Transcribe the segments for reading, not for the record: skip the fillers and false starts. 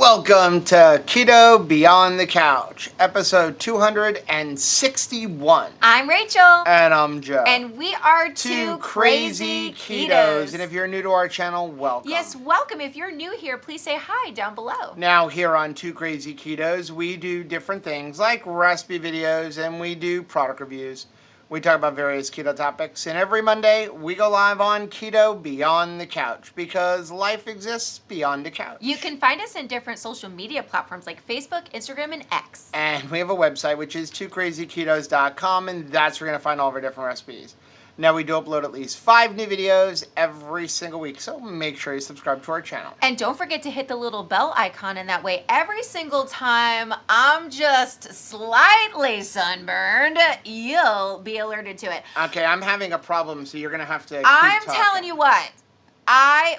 Welcome to Keto Beyond the Couch, episode 261. I'm Rachel. And I'm Joe. And we are two crazy ketos. And if you're new to our channel, welcome. Yes, welcome. If you're new here, please say hi down below. Now, here on Two Crazy Ketos, we do different things like recipe videos and we do product reviews. We talk about various keto topics, and every Monday we go live on Keto Beyond the Couch because life exists beyond the couch. You can find us in different social media platforms like Facebook, Instagram, and X. And we have a website, which is twocrazyketos.com, and that's where you're going to find all of our different recipes. Now, we do upload at least 5 new videos every single week, so make sure you subscribe to our channel. And don't forget to hit the little bell icon, and that way every single time I'm just slightly sunburned, you'll be alerted to it. Okay, I'm having a problem, so you're going to have to keep I'm talking. telling you what.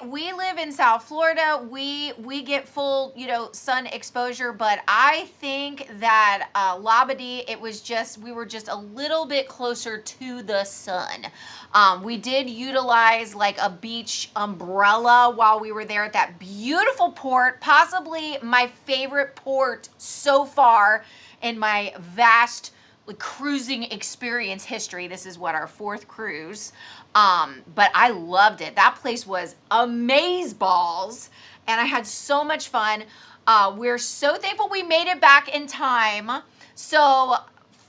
We live in South Florida. We get full, sun exposure, but I think that Labadee, we were just a little bit closer to the sun. We did utilize like a beach umbrella while we were there at that beautiful port, possibly my favorite port so far in my vast cruising experience history. This is our 4th cruise. But I loved it. That place was amazeballs, and I had so much fun. We're so thankful we made it back in time. So,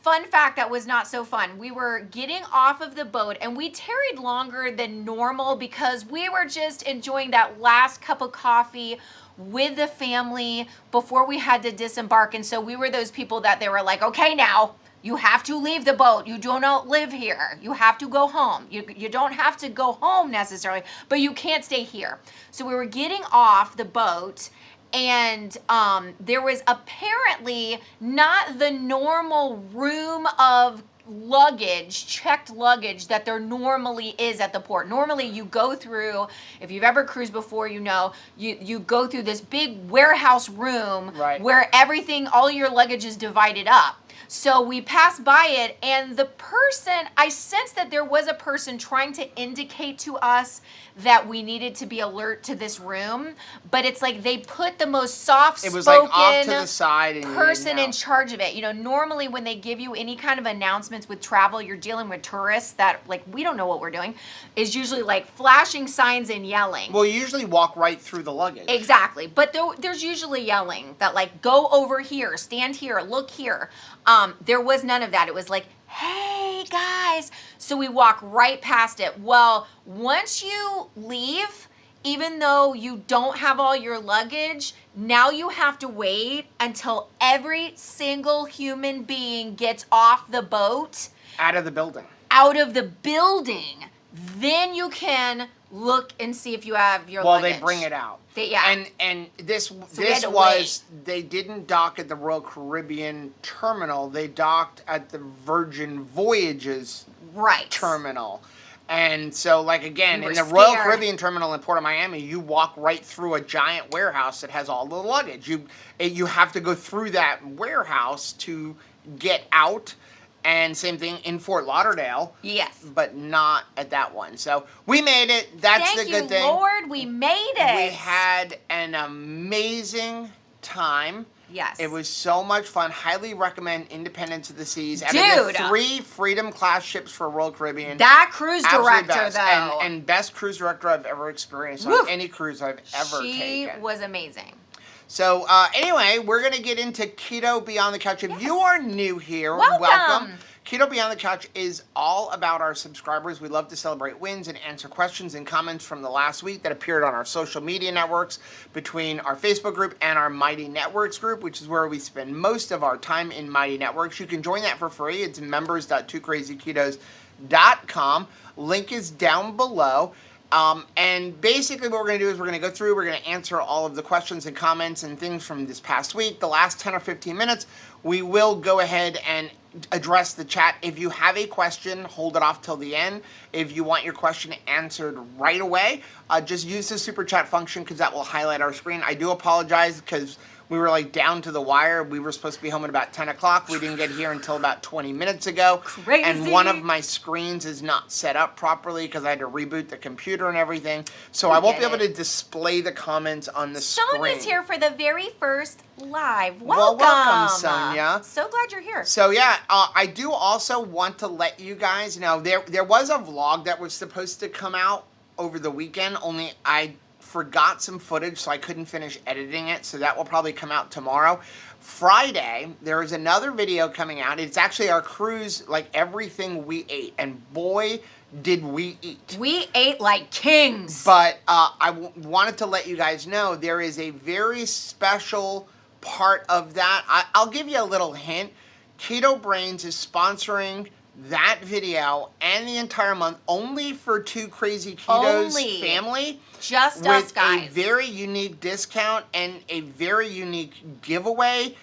fun fact that was not so fun. We were getting off of the boat, and we tarried longer than normal because we were just enjoying that last cup of coffee with the family before we had to disembark. And so we were those people that they were like, okay, now you have to leave the boat. You do not live here. You have to go home. You don't have to go home necessarily, but you can't stay here. So we were getting off the boat, and there was apparently not the normal room of luggage, checked luggage that there normally is at the port. Normally you go through, if you've ever cruised before, you go through this big warehouse room, right, where all your luggage is divided up. So we passed by it, and I sensed that there was a person trying to indicate to us that we needed to be alert to this room, but it's like they put the most soft-spoken, it was like off to the side and person in charge of it. Normally when they give you any kind of announcements with travel, you're dealing with tourists that, we don't know what we're doing, is usually like flashing signs and yelling. Well, you usually walk right through the luggage. Exactly, but there's usually yelling that go over here, stand here, look here. There was none of that. It was like, hey guys. So we walk right past it. Well, once you leave, even though you don't have all your luggage, now you have to wait until every single human being gets off the boat. Out of the building. Then you can look and see if you have your luggage. Well, they bring it out. Yeah. And they didn't dock at the Royal Caribbean terminal. They docked at the Virgin Voyages terminal. And so, again, in the Royal Caribbean terminal in Port of Miami, you walk right through a giant warehouse that has all the luggage. You have to go through that warehouse to get out. And same thing in Fort Lauderdale. Yes. But not at that one. So we made it. That's the good thing. Thank you, Lord. We made it. We had an amazing time. Yes. It was so much fun. Highly recommend Independence of the Seas. Out of the 3 Freedom class ships for Royal Caribbean. That cruise director, though. And best cruise director I've ever experienced on any cruise I've ever taken. She was amazing. So, anyway, we're going to get into Keto Beyond the Couch. If you are new here, welcome. Keto Beyond the Couch is all about our subscribers. We love to celebrate wins and answer questions and comments from the last week that appeared on our social media networks between our Facebook group and our Mighty Networks group, which is where we spend most of our time in Mighty Networks. You can join that for free. It's members.twocrazyketos.com. Link is down below. And basically what we're going to do is we're going to go through, we're going to answer all of the questions and comments and things from this past week. The last 10 or 15 minutes, we will go ahead and address the chat. If you have a question, hold it off till the end. If you want your question answered right away, just use the super chat function because that will highlight our screen. I do apologize because We were like down to the wire. We were supposed to be home at about 10 o'clock. We didn't get here until about 20 minutes ago. Crazy. And one of my screens is not set up properly because I had to reboot the computer and everything. So I won't be able to display the comments on the screen. Sonia's here for the very first live. Welcome. Well, welcome, Sonia. So glad you're here. So yeah, I do also want to let you guys know there was a vlog that was supposed to come out over the weekend, only I forgot some footage, so I couldn't finish editing it, so that will probably come out tomorrow. Friday, there is another video coming out. It's actually our cruise, like everything we ate, and boy, did we eat. We ate like kings. But I wanted to let you guys know there is a very special part of that. I'll give you a little hint. Keto Brains is sponsoring that video and the entire month only for Two Crazy Ketos family. Just us guys. With a very unique discount and a very unique giveaway.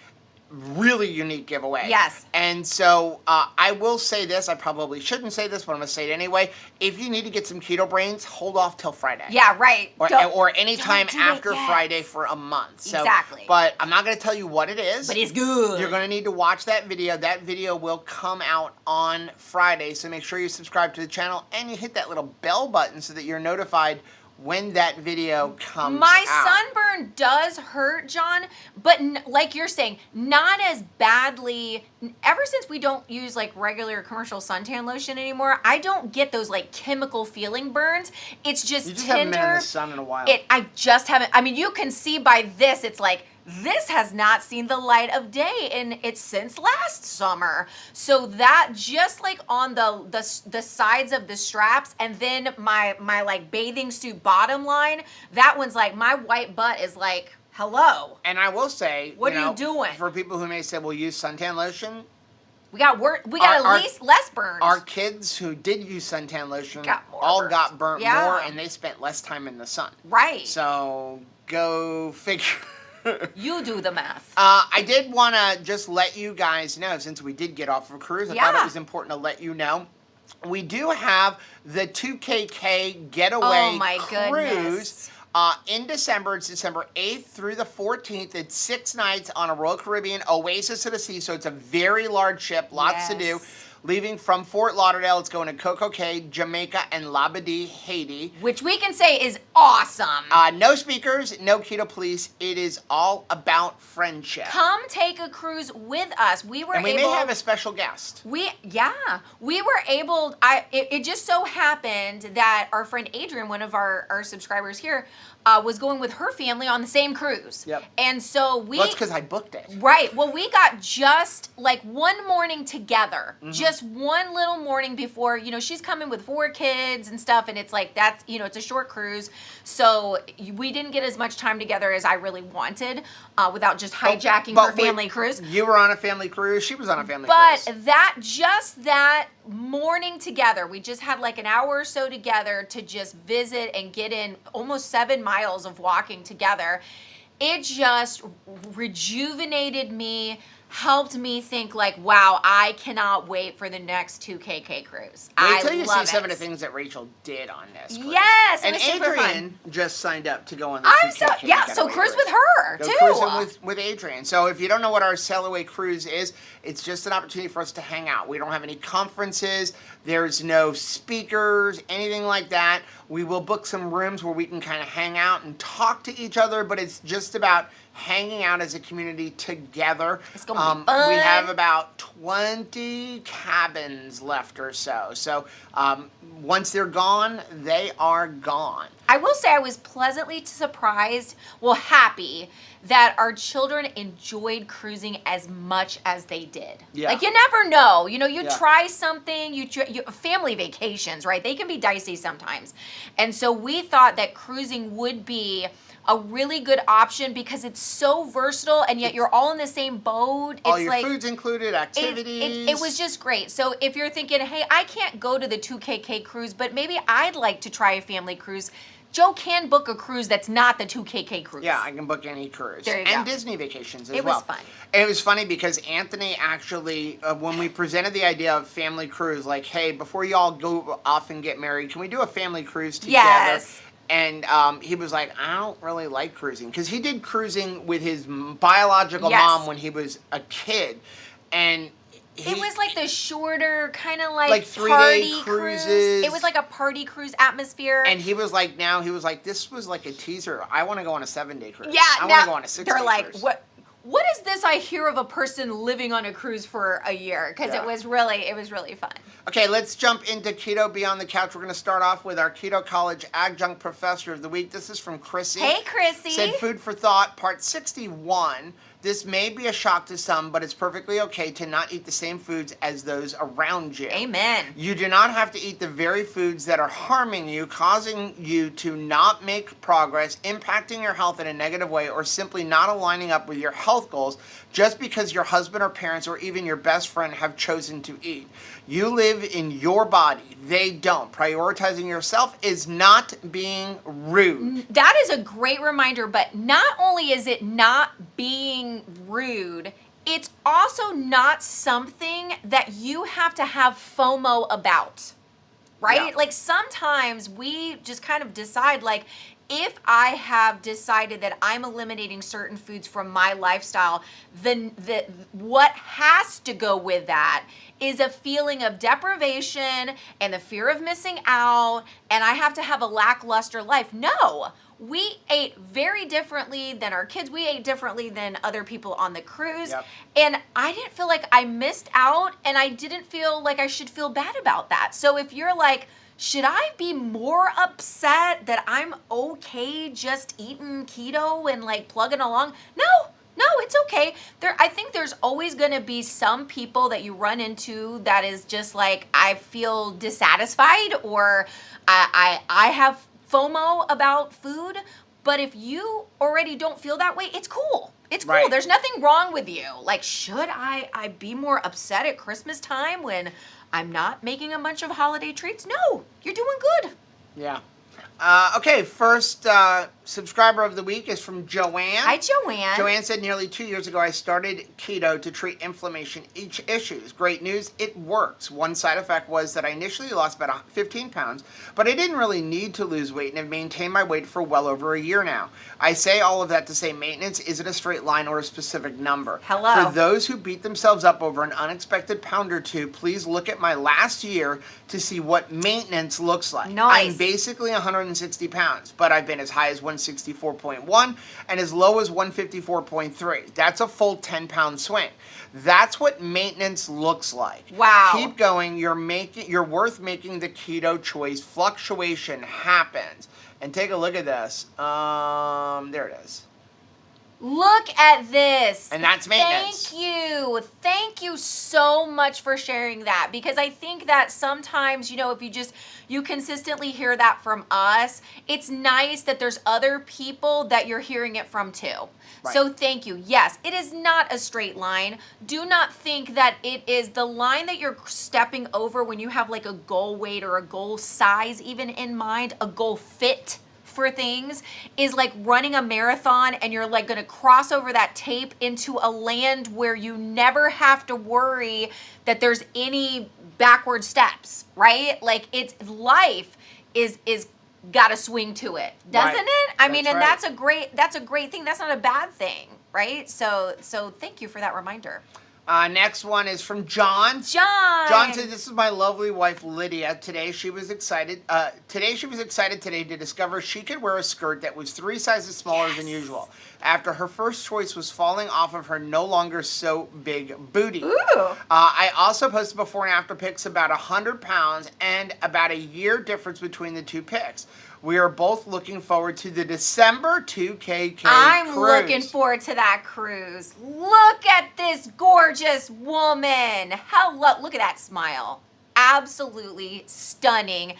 Really unique giveaway. Yes. And so I will say this. I probably shouldn't say this, but I'm going to say it anyway. If you need to get some Keto Brains, hold off till Friday. Yeah, right. Or any time after Friday for a month. So, exactly. But I'm not going to tell you what it is. But it's good. You're going to need to watch that video. That video will come out on Friday. So make sure you subscribe to the channel and you hit that little bell button so that you're notified when that video comes out. My sunburn does hurt, John, but like you're saying, not as badly. Ever since we don't use like regular commercial suntan lotion anymore, I don't get those like chemical feeling burns. It's just you just tender. haven't been in the sun in a while. I just haven't. I mean, you can see by this, it's like, this has not seen the light of day and it's since last summer. So that just like on the sides of the straps and then my like bathing suit bottom line, that one's like, my white butt is like, hello. And I will say, what are you doing? For people who may say, well, use suntan lotion. We got at least less burns. Our kids who did use suntan lotion got burnt more and they spent less time in the sun. Right. So go figure. You do the math. I did want to just let you guys know, since we did get off of a cruise, I thought it was important to let you know. We do have the 2KK Getaway Cruise. In December. It's December 8th through the 14th. It's 6 nights on a Royal Caribbean Oasis of the Sea, so it's a very large ship, lots to do. Leaving from Fort Lauderdale, it's going to Coco Cay, Jamaica, and Labadee, Haiti. Which we can say is awesome. No speakers, no keto police. It is all about friendship. Come take a cruise with us. We may have a special guest. We were able. It just so happened that our friend Adrian, one of our subscribers here, was going with her family on the same cruise. Yep. And so that's because I booked it. Right. Well, we got just like one morning together. Just one little morning before, she's coming with 4 kids and stuff, and it's like that's, it's a short cruise. So we didn't get as much time together as I really wanted without just hijacking her family cruise. You were on a family cruise. She was on a family cruise. But that morning together, we just had like an hour or so together to just visit and get in almost 7 miles of walking together. It just rejuvenated me, helped me think like, wow, I cannot wait for the next 2KK cruise. Wait till you see some of the things that Rachel did on this cruise. Yes, and Adrian just signed up to go on the 2KK so cruise with her too. Cruising with Adrian. So if you don't know what our Sail Away cruise is, it's just an opportunity for us to hang out. We don't have any conferences. There's no speakers, anything like that. We will book some rooms where we can kind of hang out and talk to each other, but it's just about hanging out as a community together. It's gonna be fun. We have about 20 cabins left or so. So once they're gone, they are gone. I will say I was pleasantly surprised, happy that our children enjoyed cruising as much as they did. Yeah. Like you never know, you try something, family vacations, right? They can be dicey sometimes. And so we thought that cruising would be a really good option because it's so versatile and yet you're all in the same boat. All your food's included, activities. It was just great. So if you're thinking, hey, I can't go to the 2KK cruise, but maybe I'd like to try a family cruise, Joe can book a cruise that's not the 2KK cruise. Yeah, I can book any cruise. There you go. And go. Disney vacations as well. It was fun. And it was funny because Anthony actually, when we presented the idea of family cruise, like, hey, before y'all go off and get married, can we do a family cruise together? Yes. And he was like, I don't really like cruising. Because he did cruising with his biological Yes. mom when he was a kid. And it was like the shorter, kind of like 3-day party cruises. It was like a party cruise atmosphere. And he was like, this was like a teaser. I want to go on a 7-day cruise. Yeah, I want to go on a 6-day they're like, cruise. What is this I hear of a person living on a cruise for a year? Because it was really fun. Okay, let's jump into Keto Beyond the Couch. We're going to start off with our Keto College Adjunct Professor of the Week. This is from Chrissy. Hey, Chrissy. Said Food for Thought, Part 61. This may be a shock to some, but it's perfectly okay to not eat the same foods as those around you. Amen. You do not have to eat the very foods that are harming you, causing you to not make progress, impacting your health in a negative way, or simply not aligning up with your health goals just because your husband or parents or even your best friend have chosen to eat. You live in your body. They don't. Prioritizing yourself is not being rude. That is a great reminder, but not only is it not being rude, it's also not something that you have to have FOMO about, right? Yeah. Like sometimes we just kind of decide like, if I have decided that I'm eliminating certain foods from my lifestyle, then what has to go with that is a feeling of deprivation and the fear of missing out, and I have to have a lackluster life. No, we ate very differently than our kids. We ate differently than other people on the cruise. Yep. And I didn't feel like I missed out, and I didn't feel like I should feel bad about that. So if you're like, should I be more upset that I'm okay just eating keto and like plugging along? No, it's okay. I think there's always going to be some people that you run into that is just like, I feel dissatisfied or I have FOMO about food. But if you already don't feel that way, it's cool. It's cool. Right. There's nothing wrong with you. Like, should I be more upset at Christmas time when I'm not making a bunch of holiday treats? No, you're doing good. Yeah. Okay, first subscriber of the week is from Joanne. Hi, Joanne. Joanne said, nearly 2 years ago, I started keto to treat inflammation issues. Great news, it works. One side effect was that I initially lost about 15 pounds, but I didn't really need to lose weight and have maintained my weight for well over a year now. I say all of that to say maintenance isn't a straight line or a specific number. Hello. For those who beat themselves up over an unexpected pound or two, please look at my last year to see what maintenance looks like. Nice. I'm basically 160 pounds, but I've been as high as 164.1 and as low as 154.3. That's a full 10-pound swing. That's what maintenance looks like. Wow. Keep going. You're worth making the keto choice. Fluctuation happens. And take a look at this. There it is. Look at this. And that's maintenance. Thank you. Thank you so much for sharing that, because I think that sometimes, if you consistently hear that from us, it's nice that there's other people that you're hearing it from too. Right. So thank you. Yes, it is not a straight line. Do not think that it is the line that you're stepping over when you have like a goal weight or a goal size even in mind, a goal fit for things is like running a marathon, and you're like going to cross over that tape into a land where you never have to worry that there's any backward steps, right? Like life is got a swing to it, doesn't it? I mean, and right. that's a great thing. That's not a bad thing, right? So thank you for that reminder. Next one is from John. John said, this is my lovely wife, Lydia. Today she was excited today to discover she could wear a skirt that was 3 sizes smaller than usual after her first choice was falling off of her no longer so big booty. Ooh. I also posted before and after pics about 100 pounds and about a year difference between the two pics. We are both looking forward to the December 2KK I'm cruise. looking forward to that cruise. Look at this gorgeous woman. Look at that smile. Absolutely stunning.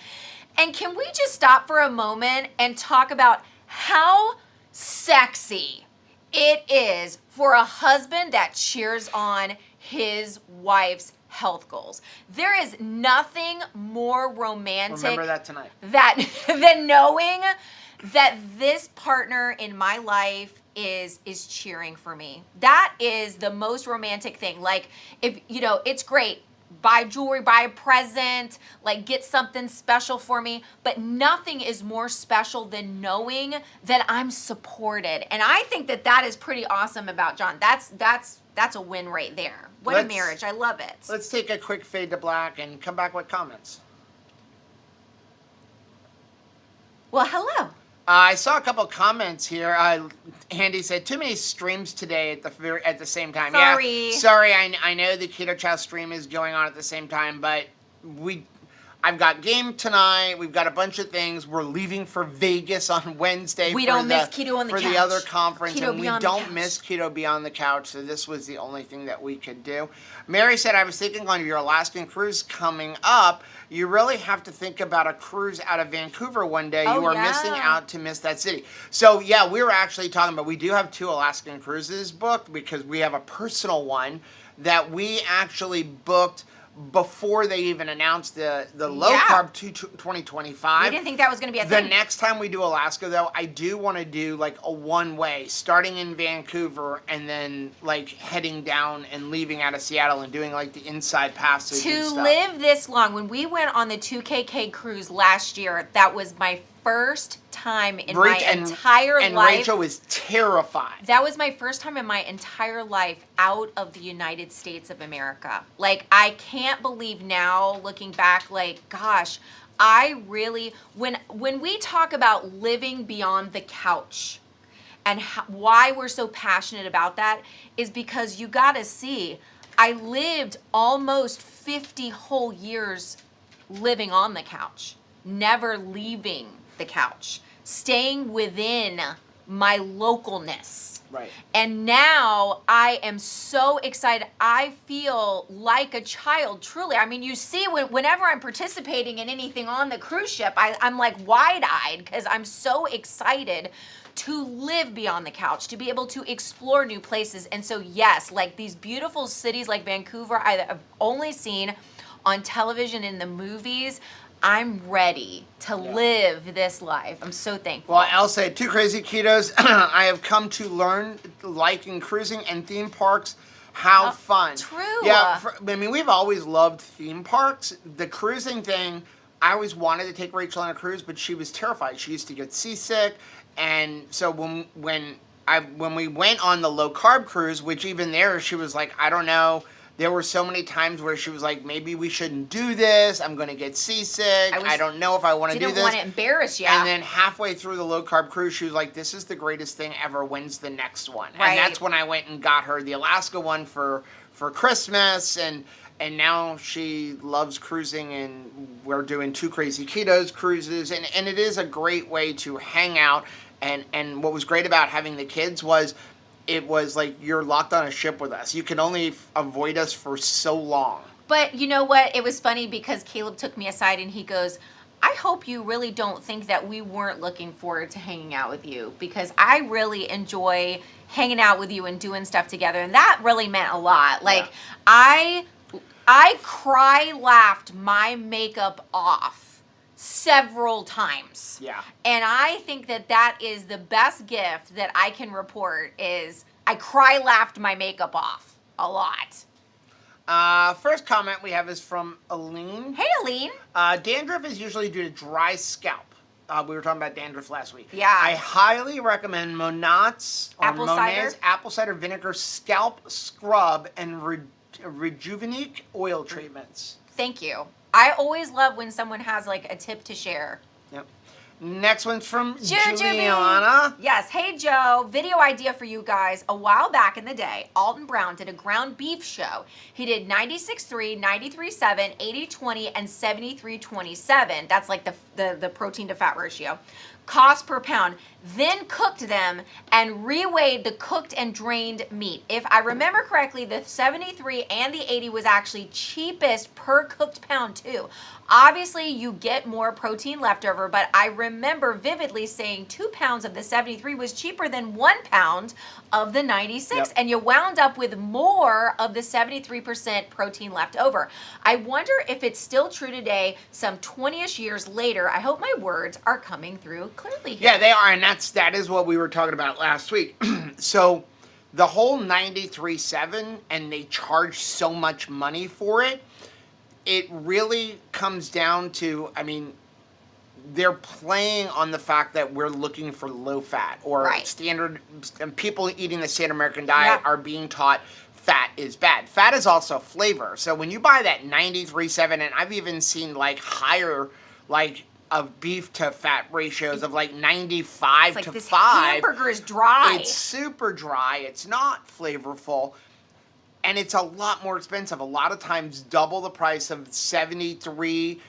And can we just stop for a moment and talk about how sexy it is for a husband that cheers on his wife's health goals? There is nothing more romantic. Remember that tonight. Than knowing that this partner in my life is cheering for me. That is the most romantic thing. Like, if it's great. buy jewelry, buy a present, like get something special for me. But nothing is more special than knowing that I'm supported. And I think that is pretty awesome about John. That's a win right there. What a marriage. I love it. Let's take a quick fade to black and come back with comments. Well, hello. I saw a couple comments here. Andy said, too many streams today at the same time. Sorry. Yeah, sorry, I know the Keto Chow stream is going on at the same time, but I've got game tonight. We've got a bunch of things. We're leaving for Vegas on Wednesday. We don't miss Keto on the Couch. For the other conference, Keto and we don't miss Keto Beyond the Couch, so this was the only thing that we could do. Mary said, I was thinking on your Alaskan cruise coming up, you really have to think about a cruise out of Vancouver one day. You are missing out to miss that city. So, yeah, we were actually talking about, we do have 2 Alaskan cruises booked because we have a personal one that we actually booked before they even announced the low carb 2025. We didn't think that was going to be a thing. The next time we do Alaska, though, I do want to do like a one-way, starting in Vancouver and then like heading down and leaving out of Seattle and doing like the inside passage. To live this long, when we went on the 2KK cruise last year, that was my first time in my entire life. And Rachel was terrified. That was my first time in my entire life out of the United States of America. Like, I can't believe now, looking back, like, gosh, I really, when we talk about living beyond the couch and why we're so passionate about that is because you gotta see, I lived almost 50 whole years living on the couch, never leaving the couch, staying within my localness. Right. And now I am so excited. I feel like a child, truly. I mean, you see, whenever I'm participating in anything on the cruise ship, I'm like wide-eyed because I'm so excited to live beyond the couch, to be able to explore new places. And so, yes, like these beautiful cities like Vancouver, I've only seen on television in the movies. I'm ready to live this life. I'm so thankful. Well, I'll say 2 crazy ketos. I have come to learn liking cruising and theme parks. How fun. True. Yeah, I mean, we've always loved theme parks. The cruising thing, I always wanted to take Rachel on a cruise, but she was terrified. She used to get seasick. And so when we went on the low carb cruise, which even there she was like, I don't know. There were so many times where she was like, maybe we shouldn't do this. I'm going to get seasick. I don't know if I want to do this. Didn't want to embarrass you. And then halfway through the low-carb cruise, she was like, this is the greatest thing ever. When's the next one? Right. And that's when I went and got her the Alaska one for Christmas. And now she loves cruising, and we're doing 2 crazy ketos cruises. And it is a great way to hang out. And what was great about having the kids was it was like you're locked on a ship with us. You can only avoid us for so long. But you know what? It was funny because Caleb took me aside and he goes, I hope you really don't think that we weren't looking forward to hanging out with you, because I really enjoy hanging out with you and doing stuff together. And that really meant a lot. Like, I laughed my makeup off several times. Yeah. And I think that is the best gift that I can report is I laughed my makeup off a lot. First comment we have is from Aline. Hey, Aline. Dandruff is usually due to dry scalp. We were talking about dandruff last week. Yeah. I highly recommend Monat's apple cider vinegar scalp scrub and Rejuvenate oil treatments. Thank you. I always love when someone has like a tip to share. Yep. Next one's from Juliana. Juliana. Yes. Hey, Joe. Video idea for you guys. A while back in the day, Alton Brown did a ground beef show. He did 96.3, 93.7, 80.20, and 73.27. That's like the protein to fat ratio. Cost per pound. Then cooked them and reweighed the cooked and drained meat. If I remember correctly, the 73 and the 80 was actually cheapest per cooked pound too. Obviously, you get more protein left over, but I remember vividly saying 2 pounds of the 73 was cheaper than 1 pound of the 96, and you wound up with more of the 73% protein left over. I wonder if it's still true today, some 20-ish years later. I hope my words are coming through clearly here. Yeah, they are, and that is what we were talking about last week. So the whole 93.7, and they charge so much money for it. it really comes down to, I mean, they're playing on the fact that we're looking for low fat or standard, and people eating the standard American diet are being taught fat is bad. Fat is also flavor. So when you buy that 93.7, and I've even seen like higher, like of beef to fat ratios of like 95 like to this 5. Hamburger is dry. It's super dry. It's not flavorful. And it's a lot more expensive. A lot of times double the price of 73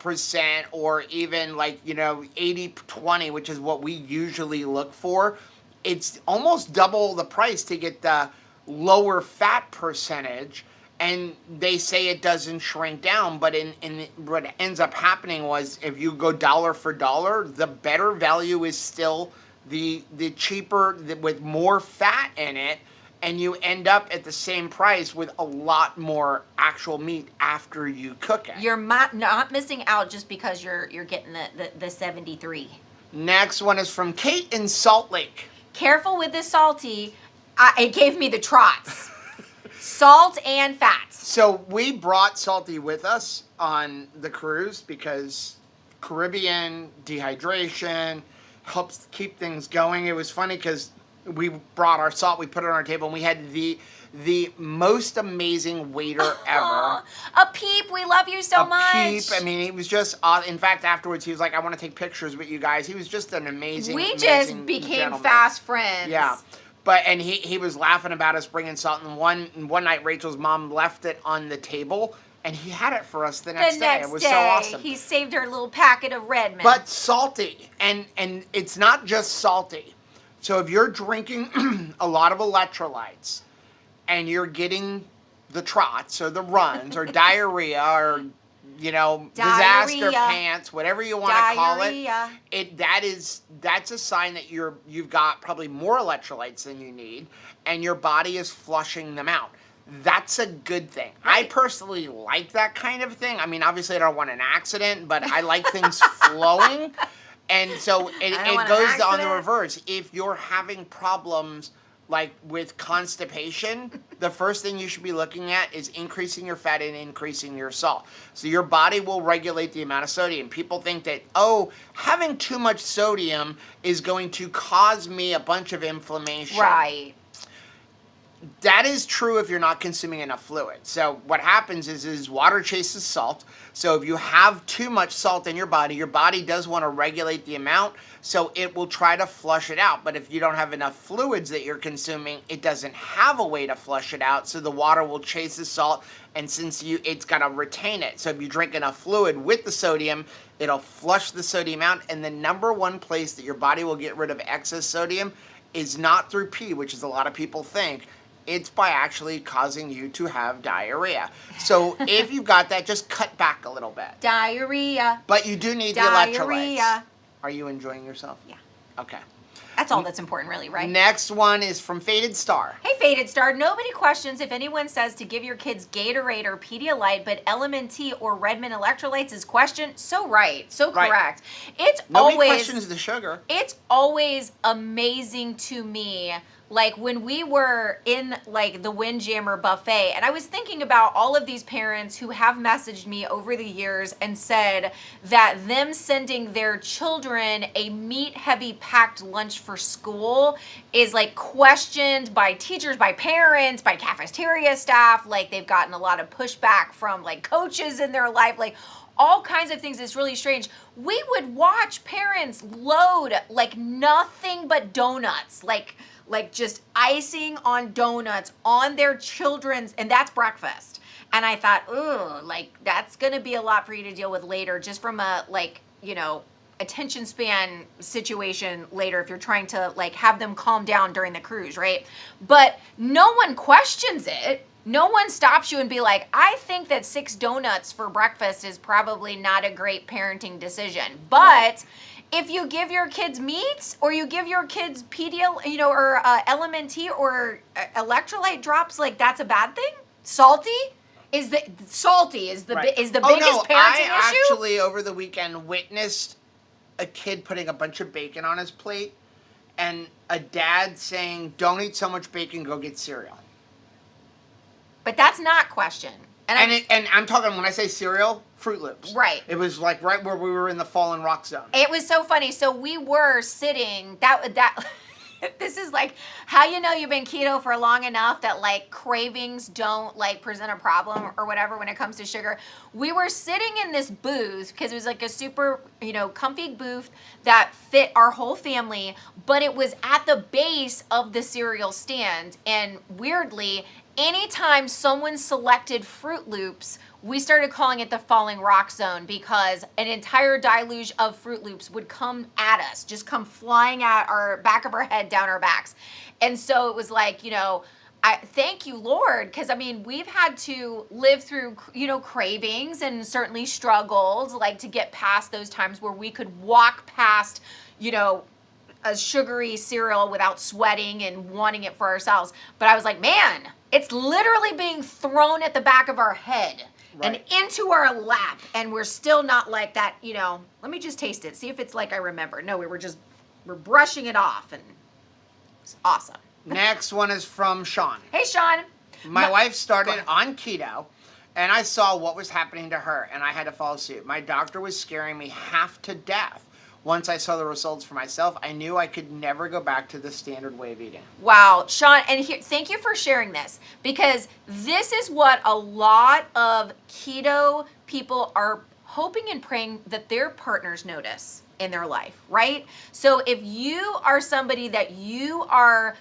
percent, or even like 80-20, which is what we usually look for. It's almost double the price to get the lower fat percentage, and they say it doesn't shrink down, but in what ends up happening was, if you go dollar for dollar, the better value is still the cheaper with more fat in it, and you end up at the same price with a lot more actual meat after you cook it. You're not missing out just because you're getting the 73. Next one is from Kate in Salt Lake. Careful with the salty. It gave me the trots. Salt and fats. So we brought Salty with us on the cruise because Caribbean dehydration helps keep things going. It was funny because we brought our salt, we put it on our table, and we had the most amazing waiter ever. A Peep, we love you so much. A Peep, I mean, he was just, in fact, afterwards, he was like, I want to take pictures with you guys. He was just an amazing just became gentleman. fast friends. Yeah. And he was laughing about us bringing salt, and one night Rachel's mom left it on the table, and he had it for us the next day. It was so awesome. He saved her little packet of Redmond. But salty, and it's not just salty. So if you're drinking a lot of electrolytes and you're getting the trots or the runs or diarrhea or disaster pants, whatever you want to call it, that's a sign that you've got probably more electrolytes than you need, and your body is flushing them out. That's a good thing. Right. I personally like that kind of thing. I mean, obviously I don't want an accident, but I like things flowing. And so it goes on the reverse. If you're having problems like with constipation, the first thing you should be looking at is increasing your fat and increasing your salt. So your body will regulate the amount of sodium. People think that, having too much sodium is going to cause me a bunch of inflammation. Right. That is true if you're not consuming enough fluid. So what happens is water chases salt. So if you have too much salt in your body does want to regulate the amount, so it will try to flush it out. But if you don't have enough fluids that you're consuming, it doesn't have a way to flush it out, so the water will chase the salt, and since it's got to retain it. So if you drink enough fluid with the sodium, it'll flush the sodium out, and the number one place that your body will get rid of excess sodium is not through pee, which is a lot of people think. It's by actually causing you to have diarrhea. So if you've got that, just cut back a little bit. Diarrhea. But you do need the electrolytes. Are you enjoying yourself? Yeah. Okay. That's all that's important, really, right? Next one is from Faded Star. Hey, Faded Star. Nobody questions if anyone says to give your kids Gatorade or Pedialyte, but LMNT or Redmond electrolytes is questioned. So right. So correct. Nobody questions the sugar. It's always amazing to me. Like when we were in like the Windjammer buffet, and I was thinking about all of these parents who have messaged me over the years and said that them sending their children a meat-heavy packed lunch for school is like questioned by teachers, by parents, by cafeteria staff. Like they've gotten a lot of pushback from like coaches in their life, like all kinds of things. It's really strange. We would watch parents load like nothing but donuts, like just icing on donuts on their children's, and that's breakfast. And I thought, ooh, like that's gonna be a lot for you to deal with later, just from a attention span situation later if you're trying to like have them calm down during the cruise, right? But no one questions it. No one stops you and be like, I think that 6 donuts for breakfast is probably not a great parenting decision. But if you give your kids meat, or you give your kids Pedialyte, or LMNT or electrolyte drops, like that's a bad thing. Salty is the biggest parenting issue. I actually over the weekend witnessed a kid putting a bunch of bacon on his plate, and a dad saying, "Don't eat so much bacon. Go get cereal." But that's not questioned. And I'm talking, when I say cereal, Fruit Loops. Right. It was like right where we were in the fallen rock zone. It was so funny. So we were sitting, that this is like how you know you've been keto for long enough that like cravings don't like present a problem or whatever when it comes to sugar. We were sitting in this booth because it was like a super, comfy booth that fit our whole family, but it was at the base of the cereal stand. And weirdly, anytime someone selected Fruit Loops, we started calling it the falling rock zone because an entire deluge of Fruit Loops would come at us, just come flying at our back of our head, down our backs. And so it was like, I thank you, Lord, because we've had to live through, cravings and certainly struggled like to get past those times where we could walk past, a sugary cereal without sweating and wanting it for ourselves. But I was like, man, it's literally being thrown at the back of our head. Right. And into our lap, and we're still not like that, let me just taste it, see if it's like I remember. No, we're brushing it off, and it's awesome. Next one is from Sean. Hey, Sean. My wife started on keto, and I saw what was happening to her, and I had to follow suit. My doctor was scaring me half to death. Once I saw the results for myself, I knew I could never go back to the standard way of eating. Wow, Sean, and thank you for sharing this, because this is what a lot of keto people are hoping and praying that their partners notice in their life, right? So if you are somebody that you are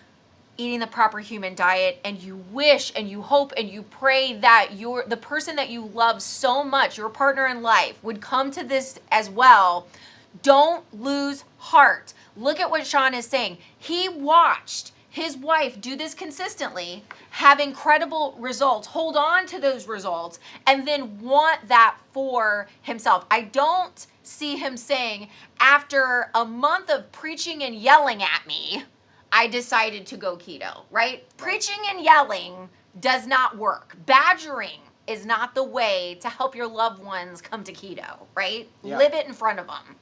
eating the proper human diet, and you wish and you hope and you pray that the person that you love so much, your partner in life, would come to this as well, don't lose heart. Look at what Sean is saying. He watched his wife do this consistently, have incredible results, hold on to those results, and then want that for himself. I don't see him saying, after a month of preaching and yelling at me, I decided to go keto, right? Preaching and yelling does not work. Badgering is not the way to help your loved ones come to keto, right? Yeah. Live it in front of them.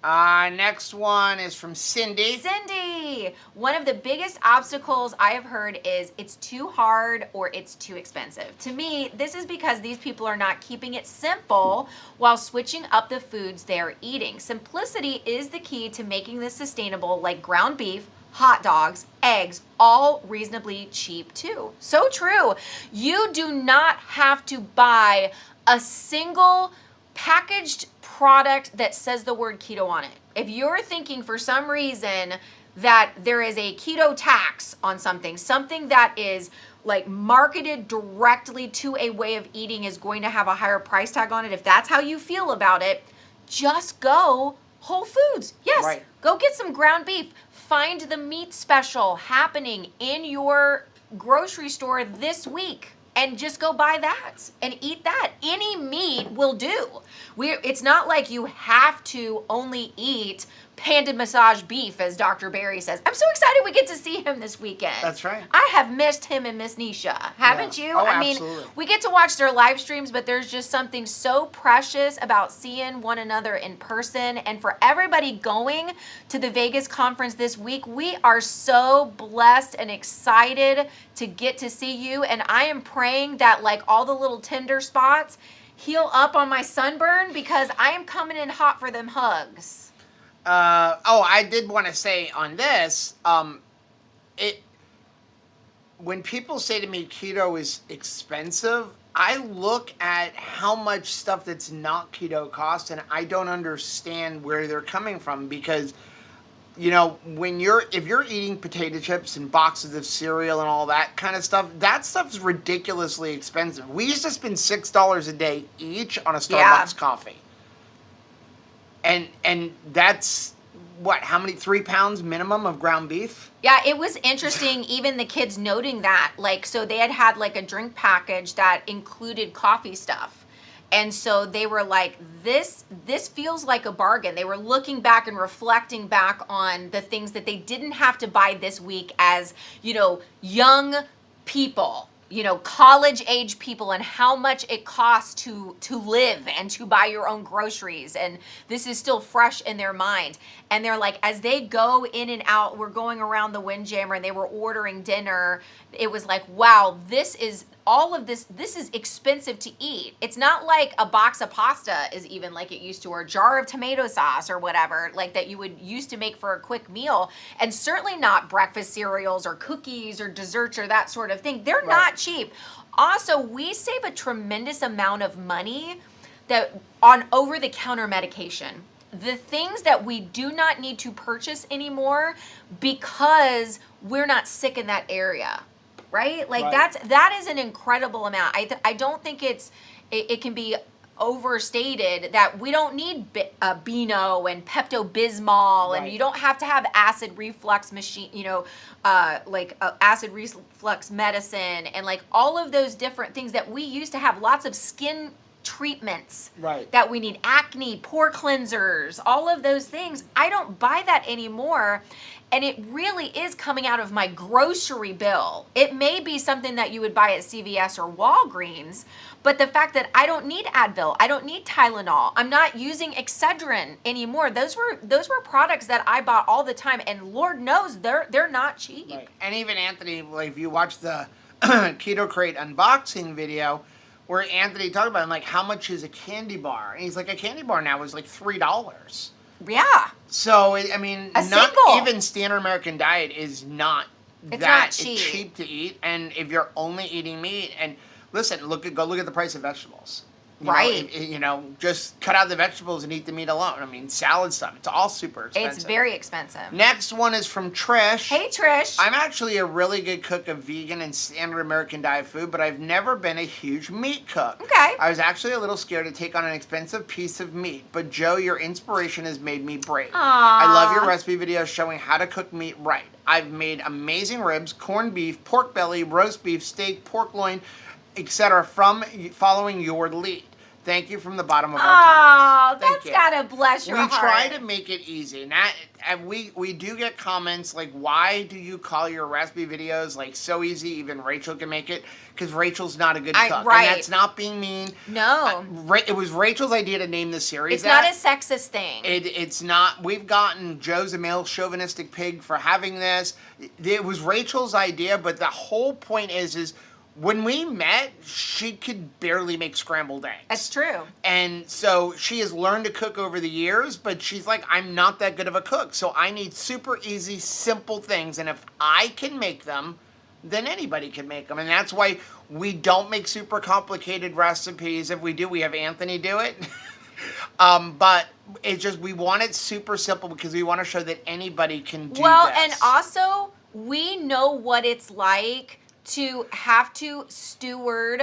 Next one is from Cindy. Cindy, one of the biggest obstacles I have heard is it's too hard or it's too expensive. To me, this is because these people are not keeping it simple while switching up the foods they're eating. Simplicity is the key to making this sustainable, like ground beef, hot dogs, eggs, all reasonably cheap too. So true. You do not have to buy a single packaged product that says the word keto on it. If you're thinking for some reason that there is a keto tax on something that is like marketed directly to a way of eating is going to have a higher price tag on it, if that's how you feel about it, just go Whole Foods. Yes, right. Go get some ground beef. Find the meat special happening in your grocery store this week. And just go buy that and eat that. Any meat will do. It's not like you have to only eat Panda Massage beef, as Dr. Barry says. I'm so excited we get to see him this weekend. That's right. I have missed him and Miss Nisha. Haven't you? Oh, absolutely. We get to watch their live streams, but there's just something so precious about seeing one another in person. And for everybody going to the Vegas conference this week, we are so blessed and excited to get to see you. And I am praying that like all the little tender spots heal up on my sunburn, because I am coming in hot for them hugs. I did want to say on this, when people say to me keto is expensive, I look at how much stuff that's not keto costs, and I don't understand where they're coming from, because if you're eating potato chips and boxes of cereal and all that kind of stuff, that stuff's ridiculously expensive. We used to spend $6 a day each on a Starbucks coffee. And that's what, how many, 3 pounds minimum of ground beef? Yeah, it was interesting, even the kids noting that, like, so they had like a drink package that included coffee stuff. And so they were like, this feels like a bargain. They were looking back and reflecting back on the things that they didn't have to buy this week as, young people, college age people, and how much it costs to live and to buy your own groceries. And this is still fresh in their mind. And they're like, as they go in and out, we're going around the Windjammer and they were ordering dinner. It was like, wow, this is all of this is expensive to eat. It's not like a box of pasta is even like it used to, or a jar of tomato sauce or whatever, like that you would use to make for a quick meal. And certainly not breakfast cereals or cookies or desserts or that sort of thing. They're not cheap. Also, we save a tremendous amount of money that on over-the-counter medication. The things that we do not need to purchase anymore because we're not sick in that area, right? Like that is an incredible amount. I don't think it can be overstated that we don't need Beano and Pepto-Bismol, and you don't have to have acid reflux machine, acid reflux medicine, and like all of those different things that we used to have. Lots of skin treatments that we need, acne, pore cleansers, all of those things. I don't buy that anymore. And it really is coming out of my grocery bill. It may be something that you would buy at CVS or Walgreens, but the fact that I don't need Advil, I don't need Tylenol, I'm not using Excedrin anymore. Those were products that I bought all the time, and Lord knows they're not cheap. And even Anthony, like if you watch the Keto Crate unboxing video, where Anthony talked about, like, how much is a candy bar? And he's like, a candy bar now is like $3. Yeah. So, I mean, not even standard American diet is not that cheap to eat. And if you're only eating meat, and listen, go look at the price of vegetables. You know, just cut out the vegetables and eat the meat alone. I mean, salad stuff, it's all super expensive. It's very expensive. Next one is from Trish. Hey, Trish. I'm actually a really good cook of vegan and standard American diet food, but I've never been a huge meat cook. Okay. I was actually a little scared to take on an expensive piece of meat, but Joe, your inspiration has made me brave. Aww. I love your recipe videos showing how to cook meat right. I've made amazing ribs, corned beef, pork belly, roast beef, steak, pork loin, etc. from following your lead. Thank you from the bottom of our hearts. Oh, that's gotta bless your heart. We try to make it easy. And we do get comments like, why do you call your recipe videos like so easy? Even Rachel can make it, because Rachel's not a good cook. Right. And that's not being mean. No. It was Rachel's idea to name the series. It's not a sexist thing. It's not. We've gotten Joe's a male chauvinistic pig for having this. It was Rachel's idea, but the whole point is when we met, she could barely make scrambled eggs. That's true. And so she has learned to cook over the years, but she's like, I'm not that good of a cook. So I need super easy, simple things. And if I can make them, then anybody can make them. And that's why we don't make super complicated recipes. If we do, we have Anthony do it. But it's just, we want it super simple because we want to show that anybody can do this. And also, we know what it's like to have to steward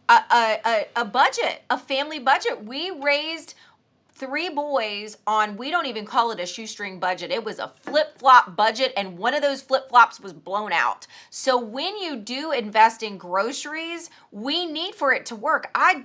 a budget, a family budget. We raised 3 boys on, we don't even call it a shoestring budget. It was a flip-flop budget, and one of those flip-flops was blown out. So when you do invest in groceries, we need for it to work. I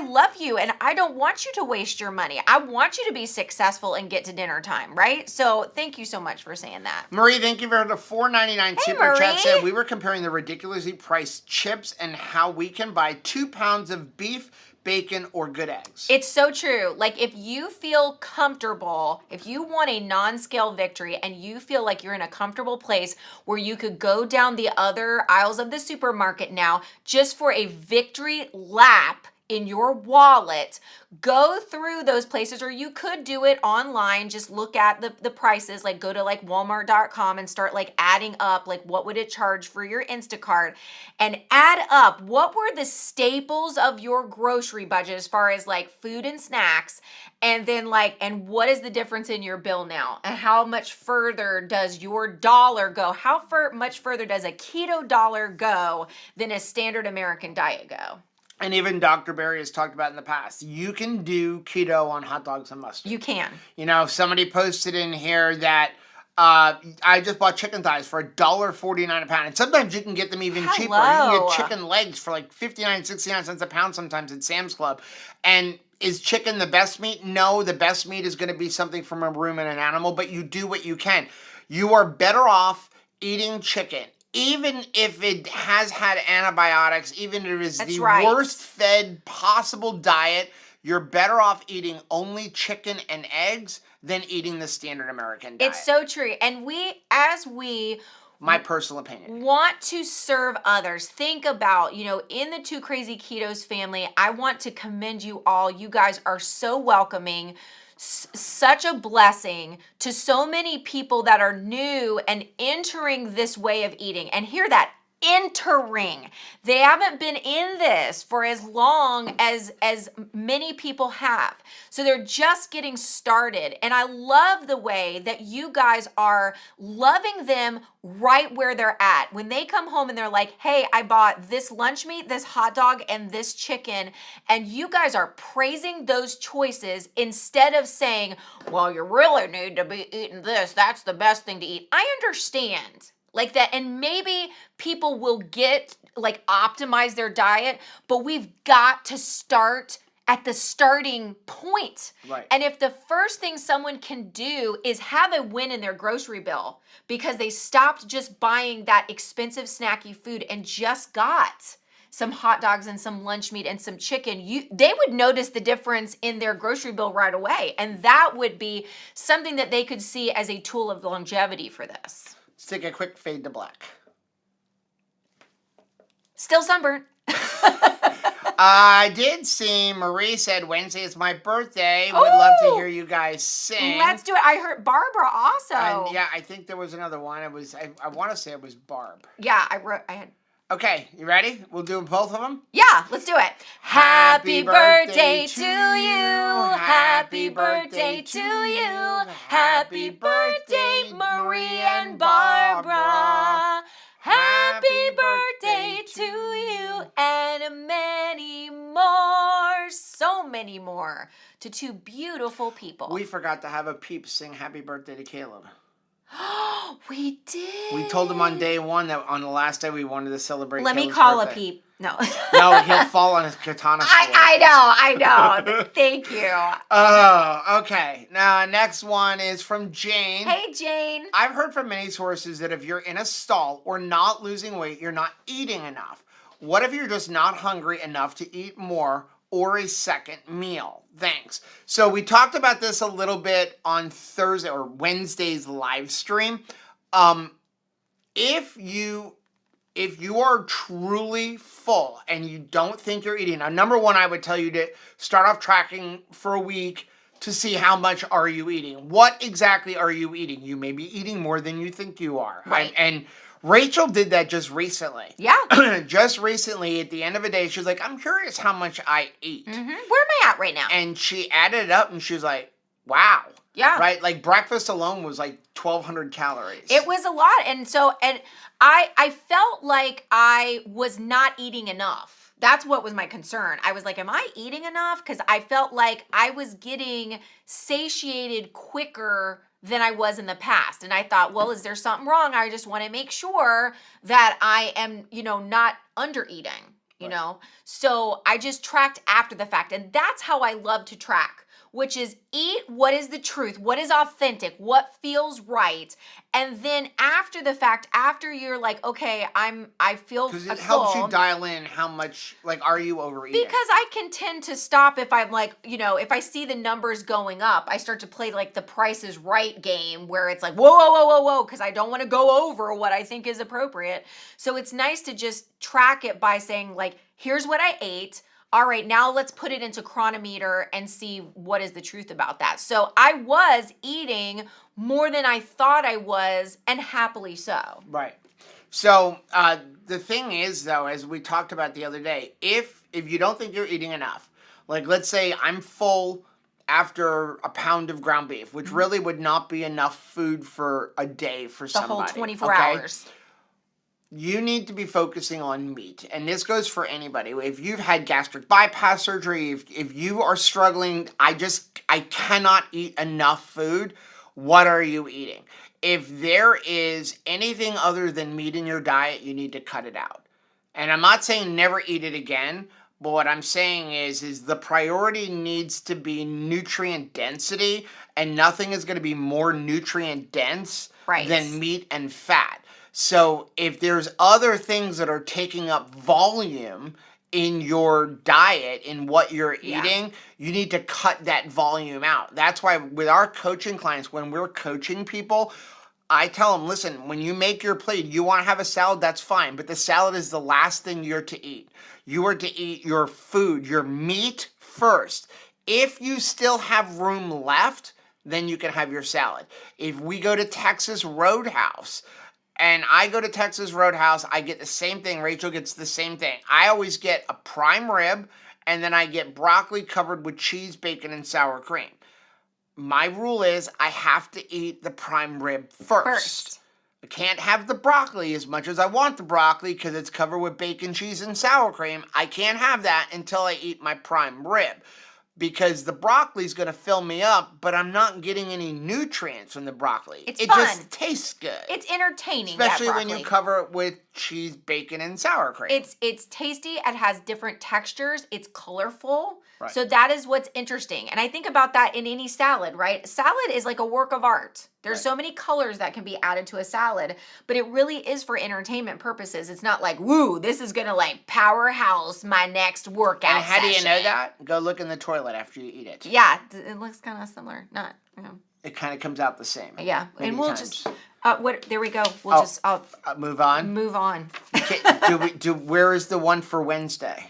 love you, and I don't want you to waste your money. I want you to be successful and get to dinner time, right? So thank you so much for saying that. Marie, thank you for the $4.99 super chat. Said we were comparing the ridiculously priced chips and how we can buy 2 pounds of beef, bacon, or good eggs. It's so true. Like, if you feel comfortable, if you want a non-scale victory and you feel like you're in a comfortable place where you could go down the other aisles of the supermarket now just for a victory lap in your wallet, go through those places, or you could do it online. Just look at the prices, like go to like Walmart.com and start like adding up, like what would it charge for your Instacart, and add up what were the staples of your grocery budget as far as like food and snacks, and then like, and what is the difference in your bill now, and how much further does your dollar go? How much further does a keto dollar go than a standard American diet go? And even Dr. Barry has talked about in the past, you can do keto on hot dogs and mustard. You can. You know, somebody posted in here that I just bought chicken thighs for $1.49 a pound. And sometimes you can get them even cheaper. You can get chicken legs for like 59, 69 cents a pound sometimes at Sam's Club. And is chicken the best meat? No, the best meat is going to be something from a ruminant animal, but you do what you can. You are better off eating chicken, even if it has had antibiotics, even if it is the worst fed possible diet, you're better off eating only chicken and eggs than eating the standard American diet. It's so true. And as we My personal opinion. Want to serve others. Think about, in the Two Crazy Ketos family, I want to commend you all. You guys are so welcoming, such a blessing to so many people that are new and entering this way of eating. And hear that. Entering. They haven't been in this for as long as many people have. So they're just getting started. And I love the way that you guys are loving them right where they're at. When they come home and they're like, hey, I bought this lunch meat, this hot dog, and this chicken. And you guys are praising those choices instead of saying, well, you really need to be eating this. That's the best thing to eat. I understand. Like that, and maybe people will optimize their diet, but we've got to start at the starting point. Right. And if the first thing someone can do is have a win in their grocery bill because they stopped just buying that expensive snacky food and just got some hot dogs and some lunch meat and some chicken, they would notice the difference in their grocery bill right away. And that would be something that they could see as a tool of longevity for this. Let's take a quick fade to black. Still sunburnt. I did see Marie said Wednesday is my birthday. Would love to hear you guys sing. Let's do it. I heard Barbara also. And yeah, I think there was another one. I want to say it was Barb. Yeah, I had. Okay, you ready? We'll do both of them? Yeah, let's do it. Happy birthday to you. Happy birthday to you. Happy birthday, Marie and Barbara. Happy birthday to you and many more, so many more, to two beautiful people. We forgot to have a peep sing happy birthday to Caleb. We did. We told him on day one that on the last day we wanted to celebrate Let Caleb's me call birthday. a peep. No. No, he'll fall on his katana sword. I know. Thank you. Oh, okay. Now, next one is from Jane. Hey, Jane. I've heard from many sources that if you're in a stall or not losing weight, you're not eating enough. What if you're just not hungry enough to eat more or a second meal? Thanks. So we talked about this a little bit on Thursday or Wednesday's live stream. If you are truly full and you don't think you're eating, now, number one, I would tell you to start off tracking for a week to see how much are you eating. What exactly are you eating? You may be eating more than you think you are. Right. And Rachel did that just recently. Yeah. Just recently, at the end of a day, she was like, I'm curious how much I eat. Mm-hmm. Where am I at right now? And she added it up and she was like, wow. Yeah. Right? Like breakfast alone was like 1,200 calories. It was a lot. And I felt like I was not eating enough. That's what was my concern. I was like, am I eating enough? Because I felt like I was getting satiated quicker than I was in the past. And I thought, well, is there something wrong? I just want to make sure that I am, not under eating, know? So I just tracked after the fact. And that's how I love to track, which is eat what is the truth, what is authentic, what feels right. And then after the fact, after you're like, okay, I feel full. Because it helps you dial in how much, are you overeating? Because I can tend to stop if I'm like, if I see the numbers going up, I start to play like the Price is Right game where it's like, whoa, because I don't want to go over what I think is appropriate. So it's nice to just track it by saying like, here's what I ate. All right, now let's put it into Chronometer and see what is the truth about that. So I was eating more than I thought I was, and happily so. Right. So the thing is, though, as we talked about the other day, if you don't think you're eating enough, like let's say I'm full after a pound of ground beef, which really would not be enough food for a day for somebody. The whole 24 hours. You need to be focusing on meat. And this goes for anybody. If you've had gastric bypass surgery, if you are struggling, I cannot eat enough food, what are you eating? If there is anything other than meat in your diet, you need to cut it out. And I'm not saying never eat it again, but what I'm saying is the priority needs to be nutrient density, and nothing is going to be more nutrient dense than meat and fat. So if there's other things that are taking up volume in your diet, in what you're eating, you need to cut that volume out. That's why with our coaching clients, when we're coaching people, I tell them, listen, when you make your plate, you want to have a salad, that's fine. But the salad is the last thing you're to eat. You are to eat your food, your meat first. If you still have room left, then you can have your salad. If we go to Texas Roadhouse, and I go to Texas Roadhouse, I get the same thing. Rachel gets the same thing. I always get a prime rib, and then I get broccoli covered with cheese, bacon, and sour cream. My rule is I have to eat the prime rib first. I can't have the broccoli as much as I want the broccoli because it's covered with bacon, cheese, and sour cream. I can't have that until I eat my prime rib. Because the broccoli is going to fill me up, but I'm not getting any nutrients from the broccoli. It fun. Just tastes good. It's entertaining, especially when you cover it with cheese, bacon, and sour cream. It's tasty. It has different textures. It's colorful. Right. So that is what's interesting. And I think about that in any salad, right? Salad is like a work of art. There's so many colors that can be added to a salad, but it really is for entertainment purposes. It's not like, woo, this is going to like powerhouse my next workout And how do you session. know that? Go look in the toilet after you eat it. Yeah, it looks kind of similar. Not, you know. It kind of comes out the same. Yeah, and we'll times. just, there we go. We'll just, move on? Move on. Where is the one for Wednesday?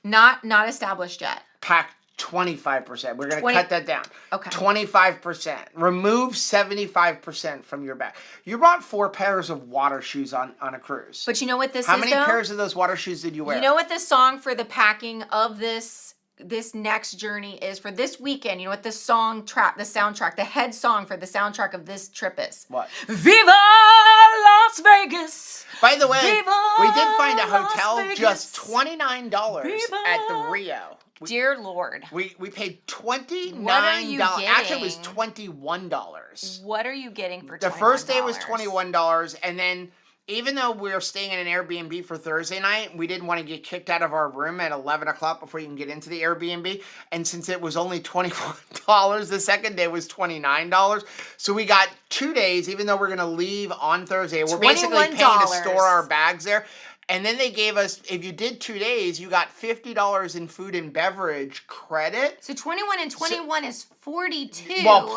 Not established yet. Pack 25%. We're going to cut that down. Okay. 25%. Remove 75% from your bag. You brought 4 pairs of water shoes on a cruise. But you know what this How is, many pairs of those water shoes did you wear? You know what the song for the packing of this next journey is for this weekend? You know what the soundtrack, the head song for the soundtrack of this trip is? What? Viva Las Vegas! By the way, Viva we did find a hotel Las just Vegas. $29 Viva. at the Rio. Dear Lord. We paid $29. What are you Actually, it was getting? $21. What are you getting for $21? The first day was $21, and then even though we were staying in an Airbnb for Thursday night, we didn't want to get kicked out of our room at 11 o'clock before you can get into the Airbnb. And since it was only $21, the second day was $29. So we got 2 days, even though we're going to leave on Thursday. We're basically paying to store our bags there. And then they gave us, if you did 2 days, you got $50 in food and beverage credit. So 21 and 21 is 42. Well,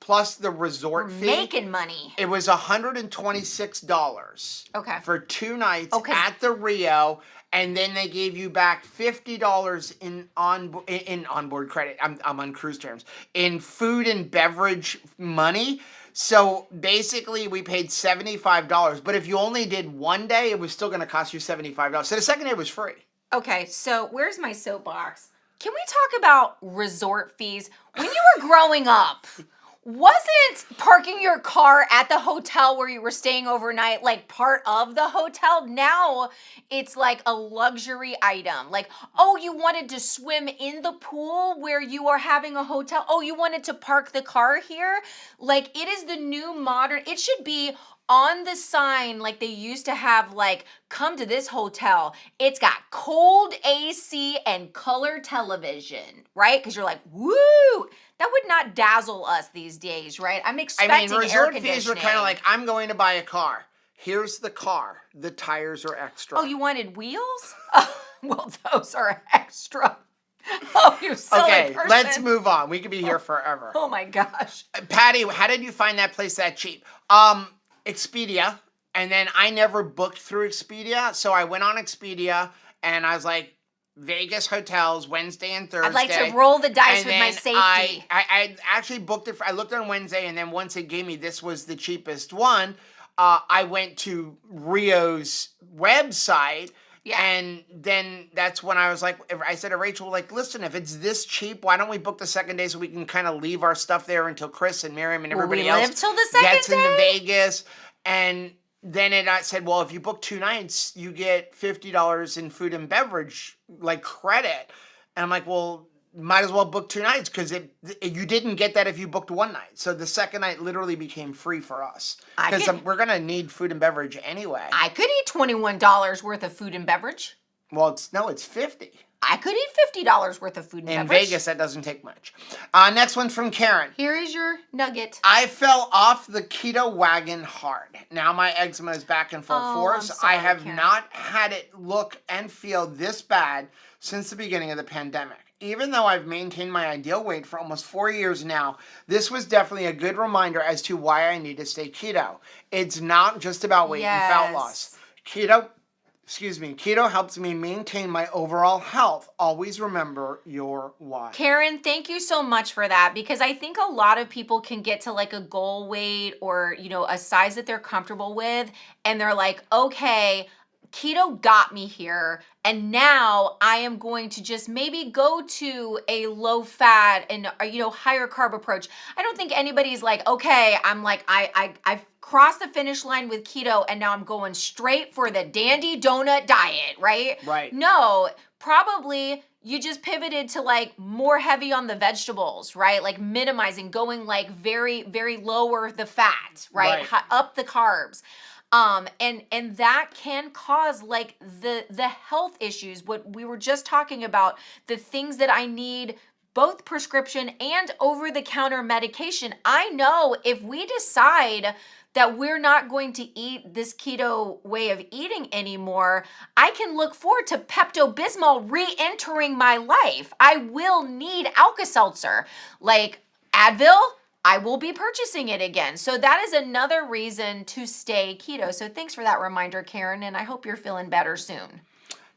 plus the resort fee. Making money. It was $126. Okay. For 2 nights at the Rio, and then they gave you back $50 in onboard credit. I'm on cruise terms. In food and beverage money. So basically, we paid $75. But if you only did 1 day, it was still going to cost you $75. So the second day was free. Okay, so where's my soapbox? Can we talk about resort fees? When you were growing up, wasn't parking your car at the hotel where you were staying overnight like part of the hotel? Now it's like a luxury item. Like, oh, you wanted to swim in the pool where you are having a hotel? Oh, you wanted to park the car here? Like, it is the new modern, it should be on the sign like they used to have, like, come to this hotel. It's got cold AC and color television, right? Because you're like, woo! That would not dazzle us these days, right? I'm expecting air resort conditioning. fees were kind of like, I'm going to buy a car. Here's the car. The tires are extra. Oh, you wanted wheels? Well, those are extra. Oh, you silly person. Let's move on. We could be here forever. Oh my gosh. Patty, how did you find that place that cheap? Expedia. And then I never booked through Expedia. So I went on Expedia and I was like, Vegas hotels, Wednesday and Thursday. I'd like to roll the dice and with my safety. I actually booked it. I looked on Wednesday, and then once it gave me this was the cheapest one, I went to Rio's website. Yeah. And then that's when I was like, I said to Rachel, like, listen, if it's this cheap, why don't we book the second day so we can kind of leave our stuff there until Chris and Miriam and everybody else live till the second gets day? into Vegas. And then I said, well, if you book 2 nights, you get $50 in food and beverage, like, credit. And I'm like, well, might as well book 2 nights because you didn't get that if you booked 1 night. So the second night literally became free for us because we're going to need food and beverage anyway. I could eat $21 worth of food and beverage. Well, it's 50. I could eat $50 worth of food and In beverage. Vegas, that doesn't take much. Next one's from Karen. Here is your nugget. I fell off the keto wagon hard. Now my eczema is back in full force. I'm sorry, I have Karen. not had it look and feel this bad since the beginning of the pandemic. Even though I've maintained my ideal weight for almost 4 years now, this was definitely a good reminder as to why I need to stay keto. It's not just about weight and fat loss. Keto helps me maintain my overall health. Always remember your why. Karen, thank you so much for that, because I think a lot of people can get to like a goal weight or, a size that they're comfortable with, and they're like, okay, keto got me here, and now I am going to just maybe go to a low fat and higher carb approach. I don't think anybody's like, okay, I'm like I've crossed the finish line with keto and now I'm going straight for the dandy donut diet, right? Right. No, probably you just pivoted to like more heavy on the vegetables, right? Like minimizing, going like very, very lower the fat, right? Up the carbs. And that can cause like the health issues, what we were just talking about, the things that I need, both prescription and over-the-counter medication. I know if we decide that we're not going to eat this keto way of eating anymore, I can look forward to Pepto-Bismol re-entering my life. I will need Alka-Seltzer. Like Advil, I will be purchasing it again. So that is another reason to stay keto. So thanks for that reminder, Karen, and I hope you're feeling better soon.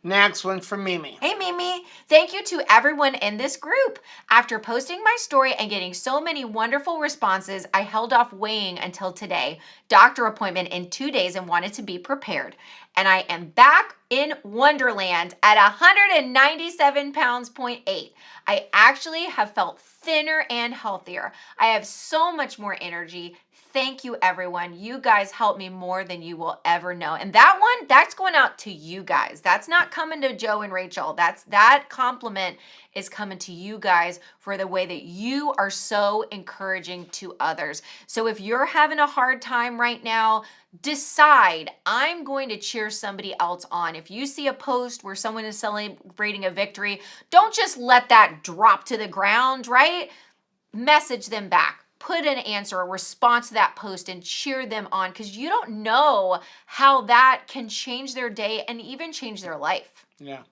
Next one's from Mimi. Hey, Mimi. Thank you to everyone in this group. After posting my story and getting so many wonderful responses, I held off weighing until today. Doctor appointment in 2 days and wanted to be prepared. And I am back in Wonderland at 197 pounds, 0.8. I actually have felt thinner and healthier. I have so much more energy. Thank you, everyone. You guys help me more than you will ever know. And that one, that's going out to you guys. That's not coming to Joe and Rachel. That compliment is coming to you guys for the way that you are so encouraging to others. So if you're having a hard time right now, decide, I'm going to cheer somebody else on. If you see a post where someone is celebrating a victory, don't just let that drop to the ground, right? Message them back. Put an answer, a response to that post, and cheer them on, because you don't know how that can change their day and even change their life. Yeah.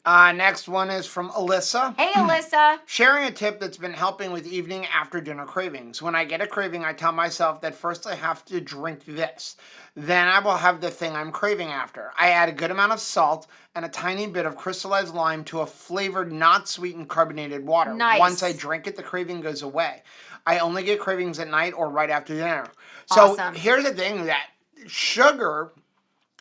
Next one is from Alyssa. Hey, Alyssa. Sharing a tip that's been helping with evening after dinner cravings. When I get a craving, I tell myself that first I have to drink this. Then I will have the thing I'm craving after. I add a good amount of salt and a tiny bit of crystallized lime to a flavored, not sweetened carbonated water. Nice. Once I drink it, the craving goes away. I only get cravings at night or right after dinner. So Awesome. Here's the thing, that sugar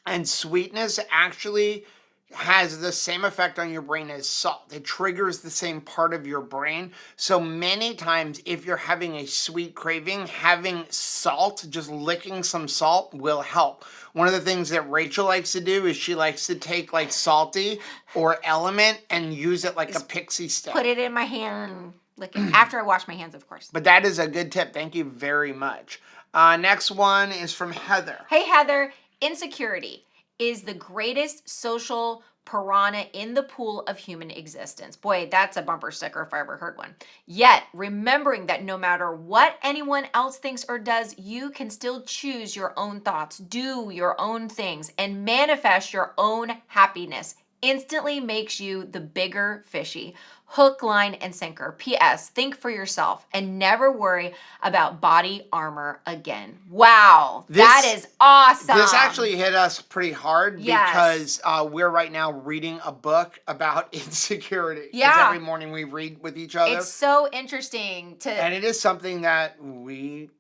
and sweetness actually has the same effect on your brain as salt. It triggers the same part of your brain. So many times if you're having a sweet craving, having salt, just licking some salt will help. One of the things that Rachel likes to do is she likes to take like Salty or Element and use it like a pixie stick. Put it in my hand. Lick it. After I wash my hands, of course. But that is a good tip. Thank you very much. Next one is from Heather. Hey, Heather. Insecurity is the greatest social piranha in the pool of human existence. Boy, that's a bumper sticker if I ever heard one. Yet, remembering that no matter what anyone else thinks or does, you can still choose your own thoughts, do your own things, and manifest your own happiness instantly makes you the bigger fishy. Hook, line, and sinker. P.S. Think for yourself and never worry about body armor again. Wow. That is awesome. This actually hit us pretty hard because we're right now reading a book about insecurity. Yeah. Because every morning we read with each other. It's so interesting And it is something that we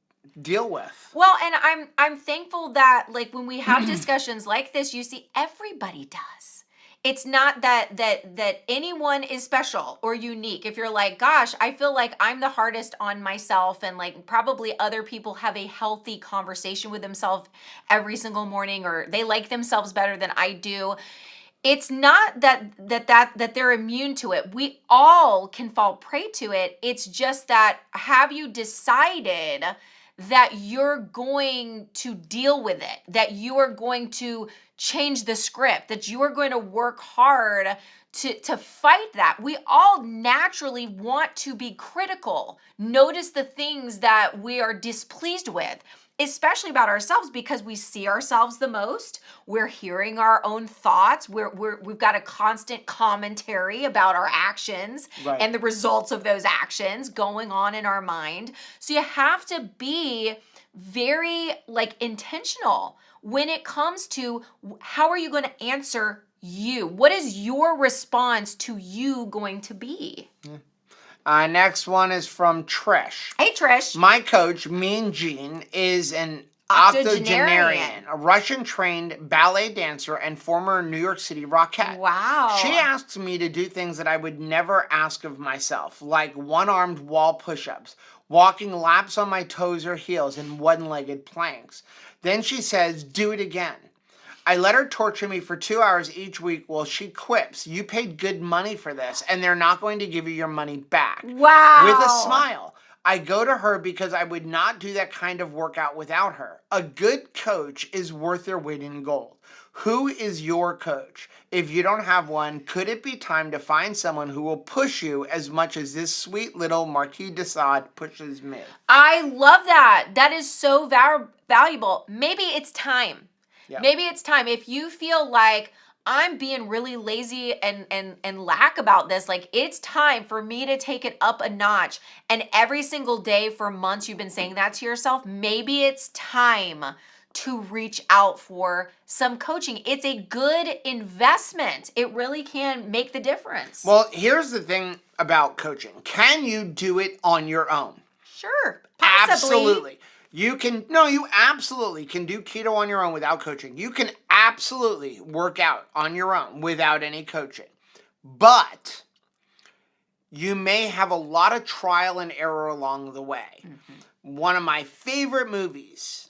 deal with. Well, and I'm thankful that like when we have discussions like this, you see everybody does. It's not that anyone is special or unique. If you're like, gosh, I feel like I'm the hardest on myself, and like probably other people have a healthy conversation with themselves every single morning, or they like themselves better than I do. It's not that they're immune to it. We all can fall prey to it. It's just that, have you decided that you're going to deal with it, that you are going to change the script, that you are going to work hard to fight that. We all naturally want to be critical. Notice the things that we are displeased with, especially about ourselves, because we see ourselves the most. We're hearing our own thoughts. We've got a constant commentary about our actions and the results of those actions going on in our mind. So you have to be very intentional when it comes to how are you going to answer you? What is your response to you going to be? Next one is from Trish. Hey, Trish. My coach, Mean Jean, is an octogenarian, a Russian-trained ballet dancer and former New York City rockette. Wow. She asks me to do things that I would never ask of myself, like one-armed wall push-ups, walking laps on my toes or heels, and one-legged planks. Then she says, do it again. I let her torture me for 2 hours each week while she quips, you paid good money for this, and they're not going to give you your money back. Wow. With a smile. I go to her because I would not do that kind of workout without her. A good coach is worth their weight in gold. Who is your coach? If you don't have one, could it be time to find someone who will push you as much as this sweet little Marquis de Sade pushes me? I love that. That is so valuable. Maybe it's time. Yeah. Maybe it's time. If you feel like I'm being really lazy and lack about this, like it's time for me to take it up a notch. And every single day for months you've been saying that to yourself, maybe it's time to reach out for some coaching. It's a good investment. It really can make the difference. Well, here's the thing about coaching. Can you do it on your own? Sure. Possibly. Absolutely. You absolutely can do keto on your own without coaching. You can absolutely work out on your own without any coaching. But you may have a lot of trial and error along the way. Mm-hmm. One of my favorite movies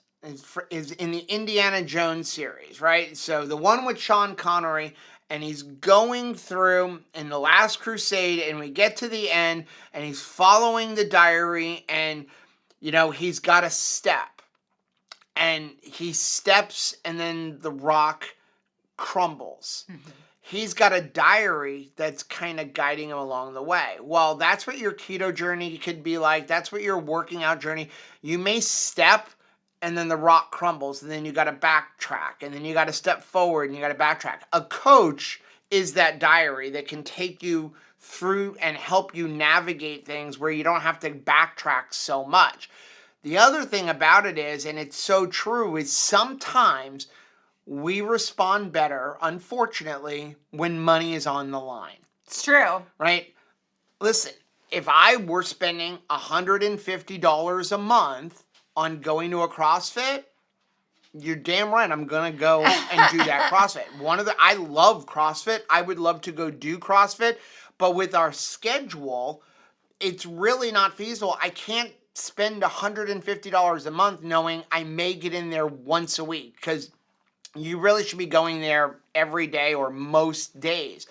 is in the Indiana Jones series, right? So the one with Sean Connery, and he's going through in the Last Crusade, and we get to the end, and he's following the diary, and he's got a step, and he steps, and then the rock crumbles. Mm-hmm. He's got a diary that's kind of guiding him along the way. Well, that's what your keto journey could be like. That's what your working out journey. You may step, and then the rock crumbles, and then you got to backtrack, and then you got to step forward, and you got to backtrack. A coach is that diary that can take you through and help you navigate things where you don't have to backtrack so much. The other thing about it is, and it's so true, is sometimes we respond better, unfortunately, when money is on the line. It's true. Right? Listen, if I were spending $150 a month on going to a CrossFit, you're damn right I'm going to go and do that CrossFit. I love CrossFit. I would love to go do CrossFit. But with our schedule, it's really not feasible. I can't spend $150 a month knowing I may get in there once a week, because you really should be going there every day or most days.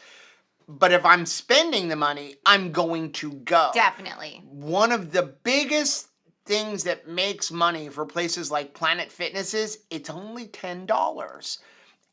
But if I'm spending the money, I'm going to go. Definitely. One of the biggest things that makes money for places like Planet Fitness is it's only $10.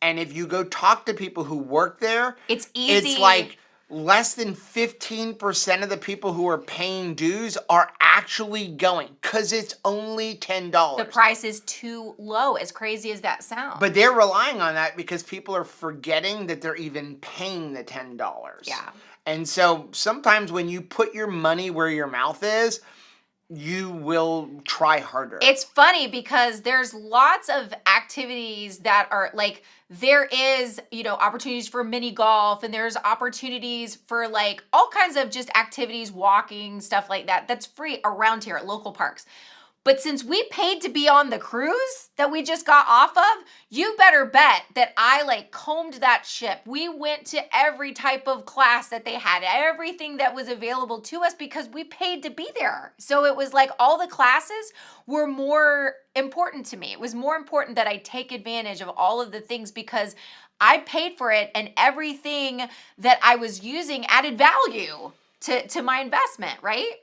And if you go talk to people who work there, it's easy. It's like less than 15% of the people who are paying dues are actually going, because it's only $10. The price is too low, as crazy as that sounds. But they're relying on that because people are forgetting that they're even paying the $10. Yeah. And so sometimes when you put your money where your mouth is, you will try harder. It's funny because there's lots of activities that are like, there is, opportunities for mini golf, and there's opportunities for like all kinds of just activities, walking, stuff like that. That's free around here at local parks. But since we paid to be on the cruise that we just got off of, you better bet that I combed that ship. We went to every type of class that they had, everything that was available to us, because we paid to be there. So it was like all the classes were more important to me. It was more important that I take advantage of all of the things because I paid for it, and everything that I was using added value to my investment, right?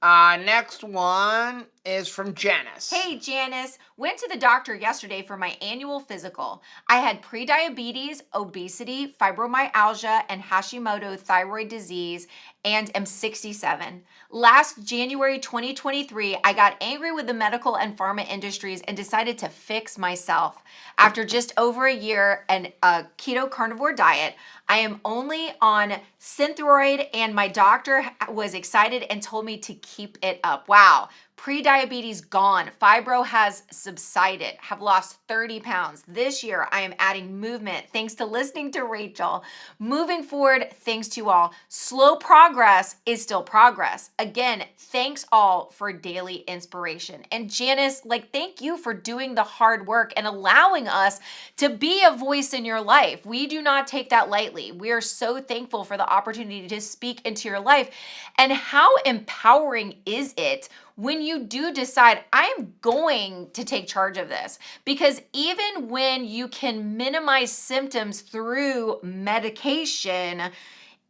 Next one is from Janice. Hey, Janice. Went to the doctor yesterday for my annual physical. I had prediabetes, obesity, fibromyalgia, and Hashimoto thyroid disease, and am 67. Last January 2023, I got angry with the medical and pharma industries and decided to fix myself. After just over a year and a keto carnivore diet, I am only on Synthroid, and my doctor was excited and told me to keep it up. Wow. Pre-diabetes gone. Fibro has subsided. Have lost 30 pounds. This year, I am adding movement thanks to listening to Rachel. Moving forward, thanks to all. Slow progress is still progress. Again, thanks all for daily inspiration. And Janice, thank you for doing the hard work and allowing us to be a voice in your life. We do not take that lightly. We are so thankful for the opportunity to speak into your life. And how empowering is it when you do decide, I am going to take charge of this? Because even when you can minimize symptoms through medication,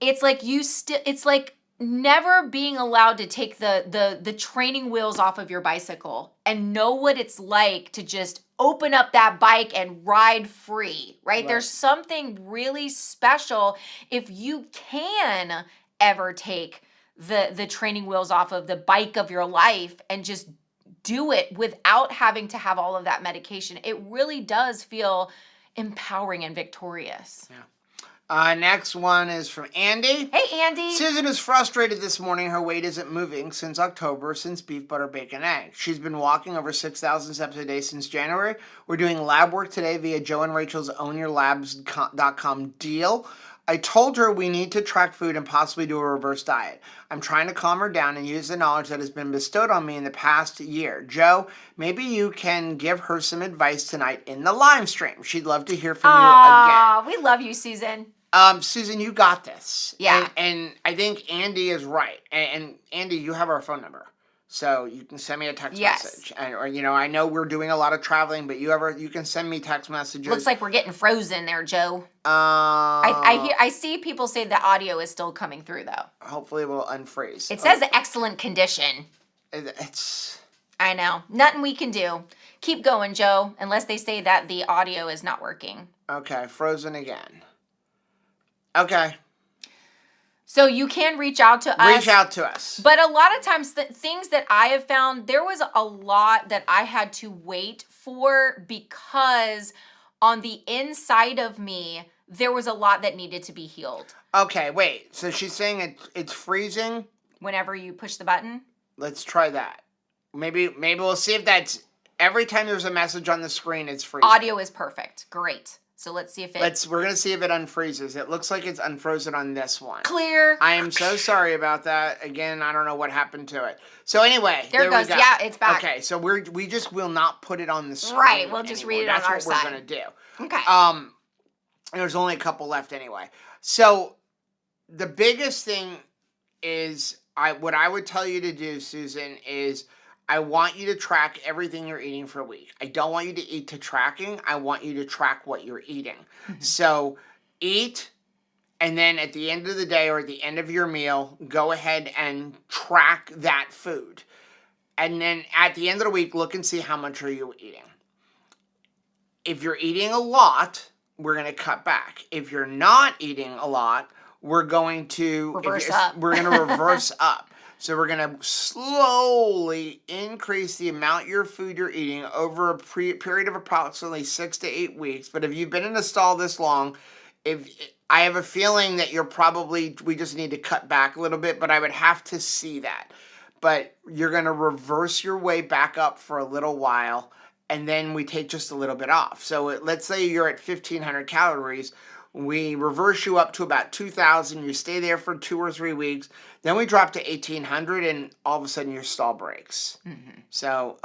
it's like never being allowed to take the training wheels off of your bicycle and know what it's like to just open up that bike and ride free, right? There's something really special if you can ever take the training wheels off of the bike of your life and just do it without having to have all of that medication. It really does feel empowering and victorious. Yeah. Next one is from Andy. Hey, Andy. Susan is frustrated this morning. Her weight isn't moving since October, since beef, butter, bacon, egg. She's been walking over 6,000 steps a day since January. We're doing lab work today via Joe and Rachel's ownyourlabs.com deal. I told her we need to track food and possibly do a reverse diet. I'm trying to calm her down and use the knowledge that has been bestowed on me in the past year. Joe, maybe you can give her some advice tonight in the live stream. She'd love to hear from you again. We love you, Susan. Susan, you got this. Yeah. And I think Andy is right. And Andy, you have our phone number. So you can send me a text message. Or, I know we're doing a lot of traveling, but you can send me text messages. Looks like we're getting frozen there, Joe. I see people say the audio is still coming through, though. Hopefully it will unfreeze. It says excellent condition. I know. Nothing we can do. Keep going, Joe, unless they say that the audio is not working. Okay, frozen again. Okay. So you can reach out to us. Reach out to us. But a lot of times, the things that I have found, there was a lot that I had to wait for because on the inside of me, there was a lot that needed to be healed. Okay, wait. So she's saying it's freezing? Whenever you push the button? Let's try that. Maybe we'll see if that's... Every time there's a message on the screen, it's freezing. Audio is perfect. Great. So let's see if it... We're going to see if it unfreezes. It looks like it's unfrozen on this one. Clear. I am so sorry about that. Again, I don't know what happened to it. So anyway, there it goes. Yeah, it's back. Okay, so we just will not put it on the screen. Right, we'll just read it on our side. That's what we're going to do. Okay. There's only a couple left anyway. So the biggest thing is, what I would tell you to do, Susan, is... I want you to track everything you're eating for a week. I don't want you to eat to tracking. I want you to track what you're eating. Mm-hmm. So eat, and then at the end of the day or at the end of your meal, go ahead and track that food. And then at the end of the week, look and see how much are you eating. If you're eating a lot, we're going to cut back. If you're not eating a lot, we're going to reverse up. We're going to reverse up. So we're going to slowly increase the amount your food you're eating over a period of approximately 6 to 8 weeks. But if you've been in a stall this long, I have a feeling that we just need to cut back a little bit, but I would have to see that. But you're going to reverse your way back up for a little while, and then we take just a little bit off. So let's say you're at 1,500 calories. We reverse you up to about 2,000. You stay there for 2 or 3 weeks. Then we drop to 1,800, and all of a sudden your stall breaks. Mm-hmm. So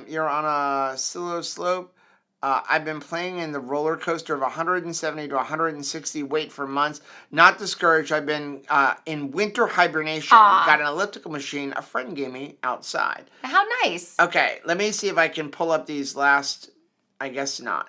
you're on a slow slope. I've been playing in the roller coaster of 170 to 160 weight for months. Not discouraged. I've been in winter hibernation. Got an elliptical machine a friend gave me outside. How nice. Okay, let me see if I can pull up these last. I guess not.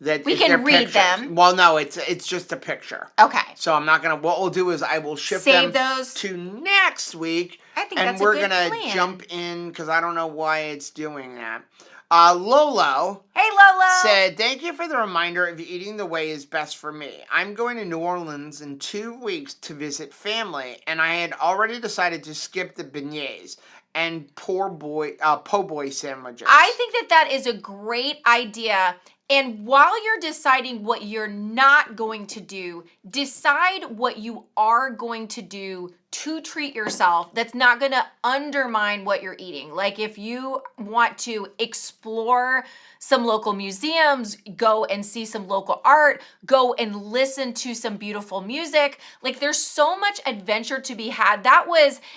that we can read them. Well, no, it's just a picture. Okay. So I'm not gonna. What we'll do is I will shift Save them those to next week. I think and that's we're a good gonna plan. jump in because I don't know why it's doing that. Lolo. Hey, Lolo. Said, thank you for the reminder of eating the way is best for me. I'm going to New Orleans in 2 weeks to visit family, and I had already decided to skip the beignets and po' boy sandwiches. I think that is a great idea. And while you're deciding what you're not going to do, decide what you are going to do to treat yourself that's not going to undermine what you're eating. Like if you want to explore some local museums, go and see some local art, go and listen to some beautiful music. Like there's so much adventure to be had.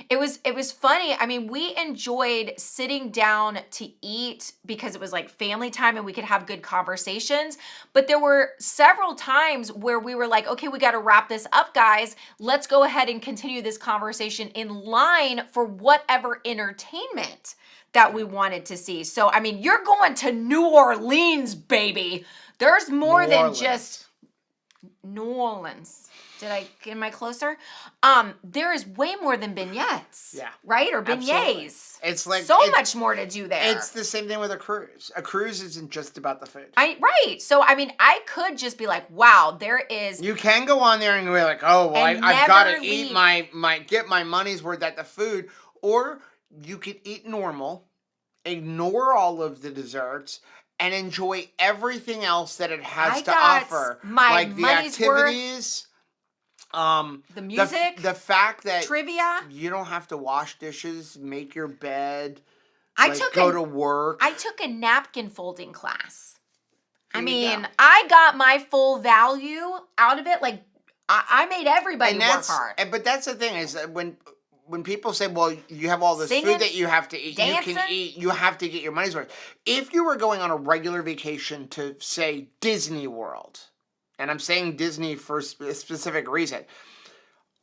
It was funny. I mean, we enjoyed sitting down to eat because it was like family time and we could have good conversations. But there were several times where we were like, okay, we got to wrap this up, guys. Let's go ahead and continue this conversation in line for whatever entertainment that we wanted to see. So, I mean, you're going to New Orleans, baby. There's more than just New Orleans. Am I closer? There is way more than beignets. Yeah. Right? Or beignets. Absolutely. It's like so much more to do there. It's the same thing with a cruise. A cruise isn't just about the food. Right. So, I mean, I could just be like, wow, there is. You can go on there and be like, oh, well, I've got to eat get my money's worth at the food. Or you could eat normal, ignore all of the desserts, and enjoy everything else that it has to offer. Like the activities, the music, the fact that trivia. You don't have to wash dishes, make your bed, go to work. I took a napkin folding class. I mean, I got my full value out of it. Like I made everybody work hard. But that's the thing is that when people say, well, you have all this food that you have to eat, dancing, you can eat, you have to get your money's worth. If you were going on a regular vacation to, say, Disney World, and I'm saying Disney for a specific reason,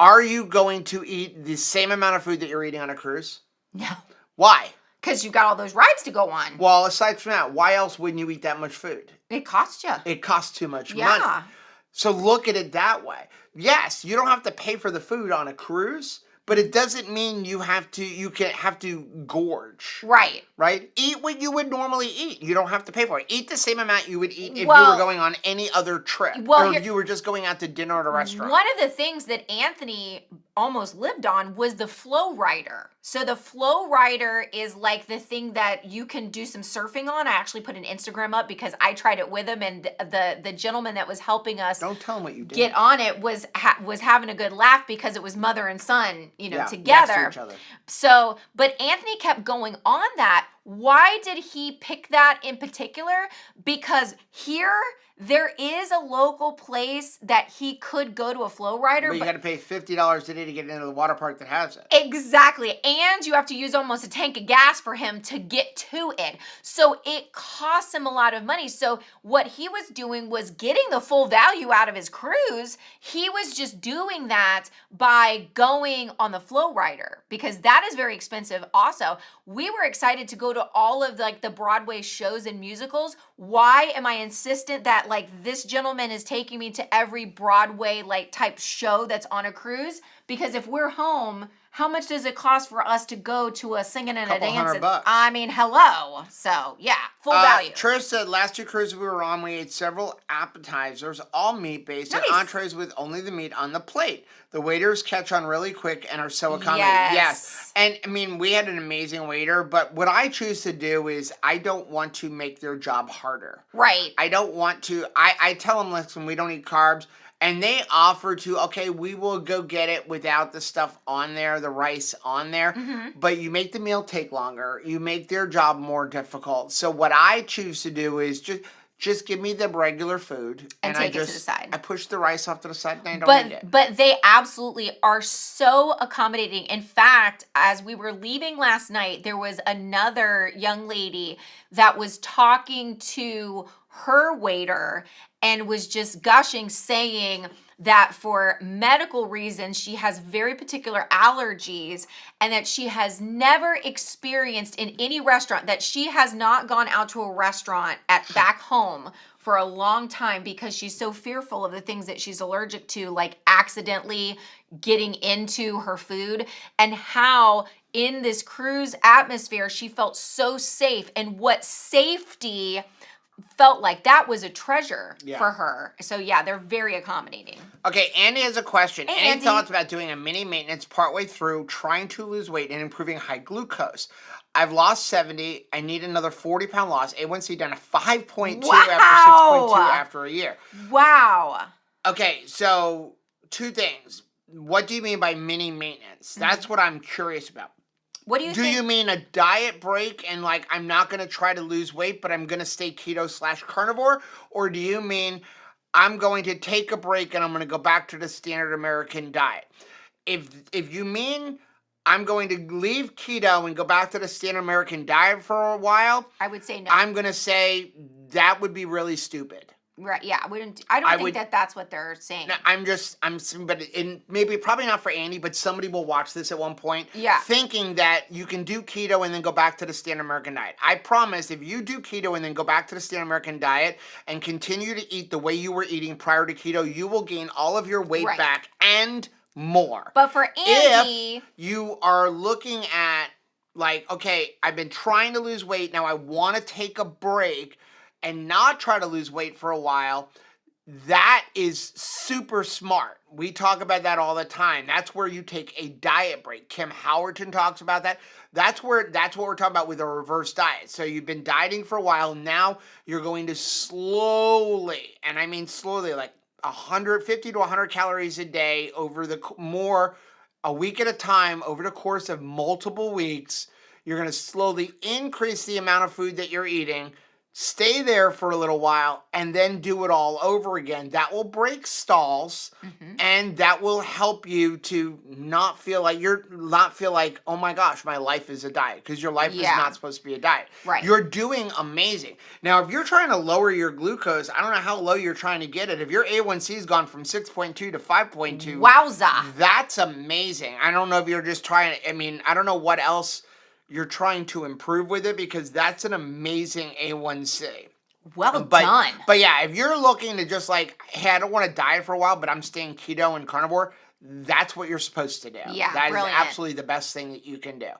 are you going to eat the same amount of food that you're eating on a cruise? No. Why? Because you got all those rides to go on. Well, aside from that, why else wouldn't you eat that much food? It costs you. It costs too much money. So look at it that way. Yes, you don't have to pay for the food on a cruise, but it doesn't mean you have to gorge. Right. Right? Eat what you would normally eat. You don't have to pay for it. Eat the same amount you would eat if you were going on any other trip. Or if you were just going out to dinner at a restaurant. One of the things that Anthony almost lived on was the Flow Rider. So the Flow Rider is like the thing that you can do some surfing on. I actually put an Instagram up because I tried it with him, and the gentleman that was helping us don't tell him what you did. Get on it was having a good laugh because it was mother and son, together. Next to each other. So, but Anthony kept going on that. Why did he pick that in particular? Because here there is a local place that he could go to a Flow Rider. But you got to pay $50 a day to get into the water park that has it. Exactly. And you have to use almost a tank of gas for him to get to it. So it costs him a lot of money. So what he was doing was getting the full value out of his cruise. He was just doing that by going on the Flow Rider because that is very expensive also. We were excited to go to all of the Broadway shows and musicals. Why am I insistent that this gentleman is taking me to every Broadway type show that's on a cruise? Because if we're home, how much does it cost for us to go to a singing and a dancing? $200. I mean, hello. So yeah, full value. Trish said last 2 cruises we were on, we ate several appetizers, all meat-based, and entrees with only the meat on the plate. The waiters catch on really quick and are so accommodating. Yes. And I mean, we had an amazing waiter, but what I choose to do is I don't want to make their job harder. Right. I don't want to, I tell them, listen, we don't eat carbs. And they offer to, okay, we will go get it without the stuff on there, the rice on there. Mm-hmm. But you make the meal take longer. You make their job more difficult. So what I choose to do is just give me the regular food. And take it to the side. I push the rice off to the side and I don't eat it. But they absolutely are so accommodating. In fact, as we were leaving last night, there was another young lady that was talking to her waiter and was just gushing, saying that for medical reasons, she has very particular allergies and that she has never experienced in any restaurant, that she has not gone out to a restaurant back home for a long time because she's so fearful of the things that she's allergic to, like accidentally getting into her food, and how in this cruise atmosphere she felt so safe, and what safety felt like. That was a treasure for her. So yeah, they're very accommodating. Okay, Andy has a question. Hey, Any thoughts about doing a mini maintenance partway through, trying to lose weight and improving high glucose? I've lost 70. I need another 40-pound loss. A1C down to 5.2 after 6.2 after a year. Wow. Okay, so 2 things. What do you mean by mini maintenance? That's what I'm curious about. What do you think? Do you mean a diet break and like I'm not going to try to lose weight, but I'm going to stay keto/carnivore? Or do you mean I'm going to take a break and I'm going to go back to the standard American diet? If you mean I'm going to leave keto and go back to the standard American diet for a while, I would say no. I'm going to say that would be really stupid. Right, yeah, I don't think that that's what they're saying. No, but maybe probably not for Andy, but somebody will watch this at one point, thinking that you can do keto and then go back to the standard American diet. I promise, if you do keto and then go back to the standard American diet and continue to eat the way you were eating prior to keto, you will gain all of your weight back and more. But for Andy, if you are looking at like, okay, I've been trying to lose weight, now I want to take a break and not try to lose weight for a while, that is super smart. We talk about that all the time. That's where you take a diet break. Kim Howerton talks about that. That's what we're talking about with a reverse diet. So you've been dieting for a while. Now you're going to slowly, and I mean slowly, like 150 to 100 calories a day a week at a time over the course of multiple weeks. You're going to slowly increase the amount of food that you're eating, stay there for a little while, and then do it all over again. That will break stalls, and that will help you to not feel like oh my gosh, my life is a diet, because your life is not supposed to be a diet. Right. You're doing amazing. Now, if you're trying to lower your glucose, I don't know how low you're trying to get it. If your A1C's gone from 6.2 to 5.2, wowza, that's amazing. I don't know if you're just trying to, I don't know what else you're trying to improve with it, because that's an amazing A1C. Well done. But yeah, if you're looking to just like, hey, I don't want to diet for a while, but I'm staying keto and carnivore, that's what you're supposed to do. Yeah, that brilliant. is absolutely the best thing that you can do.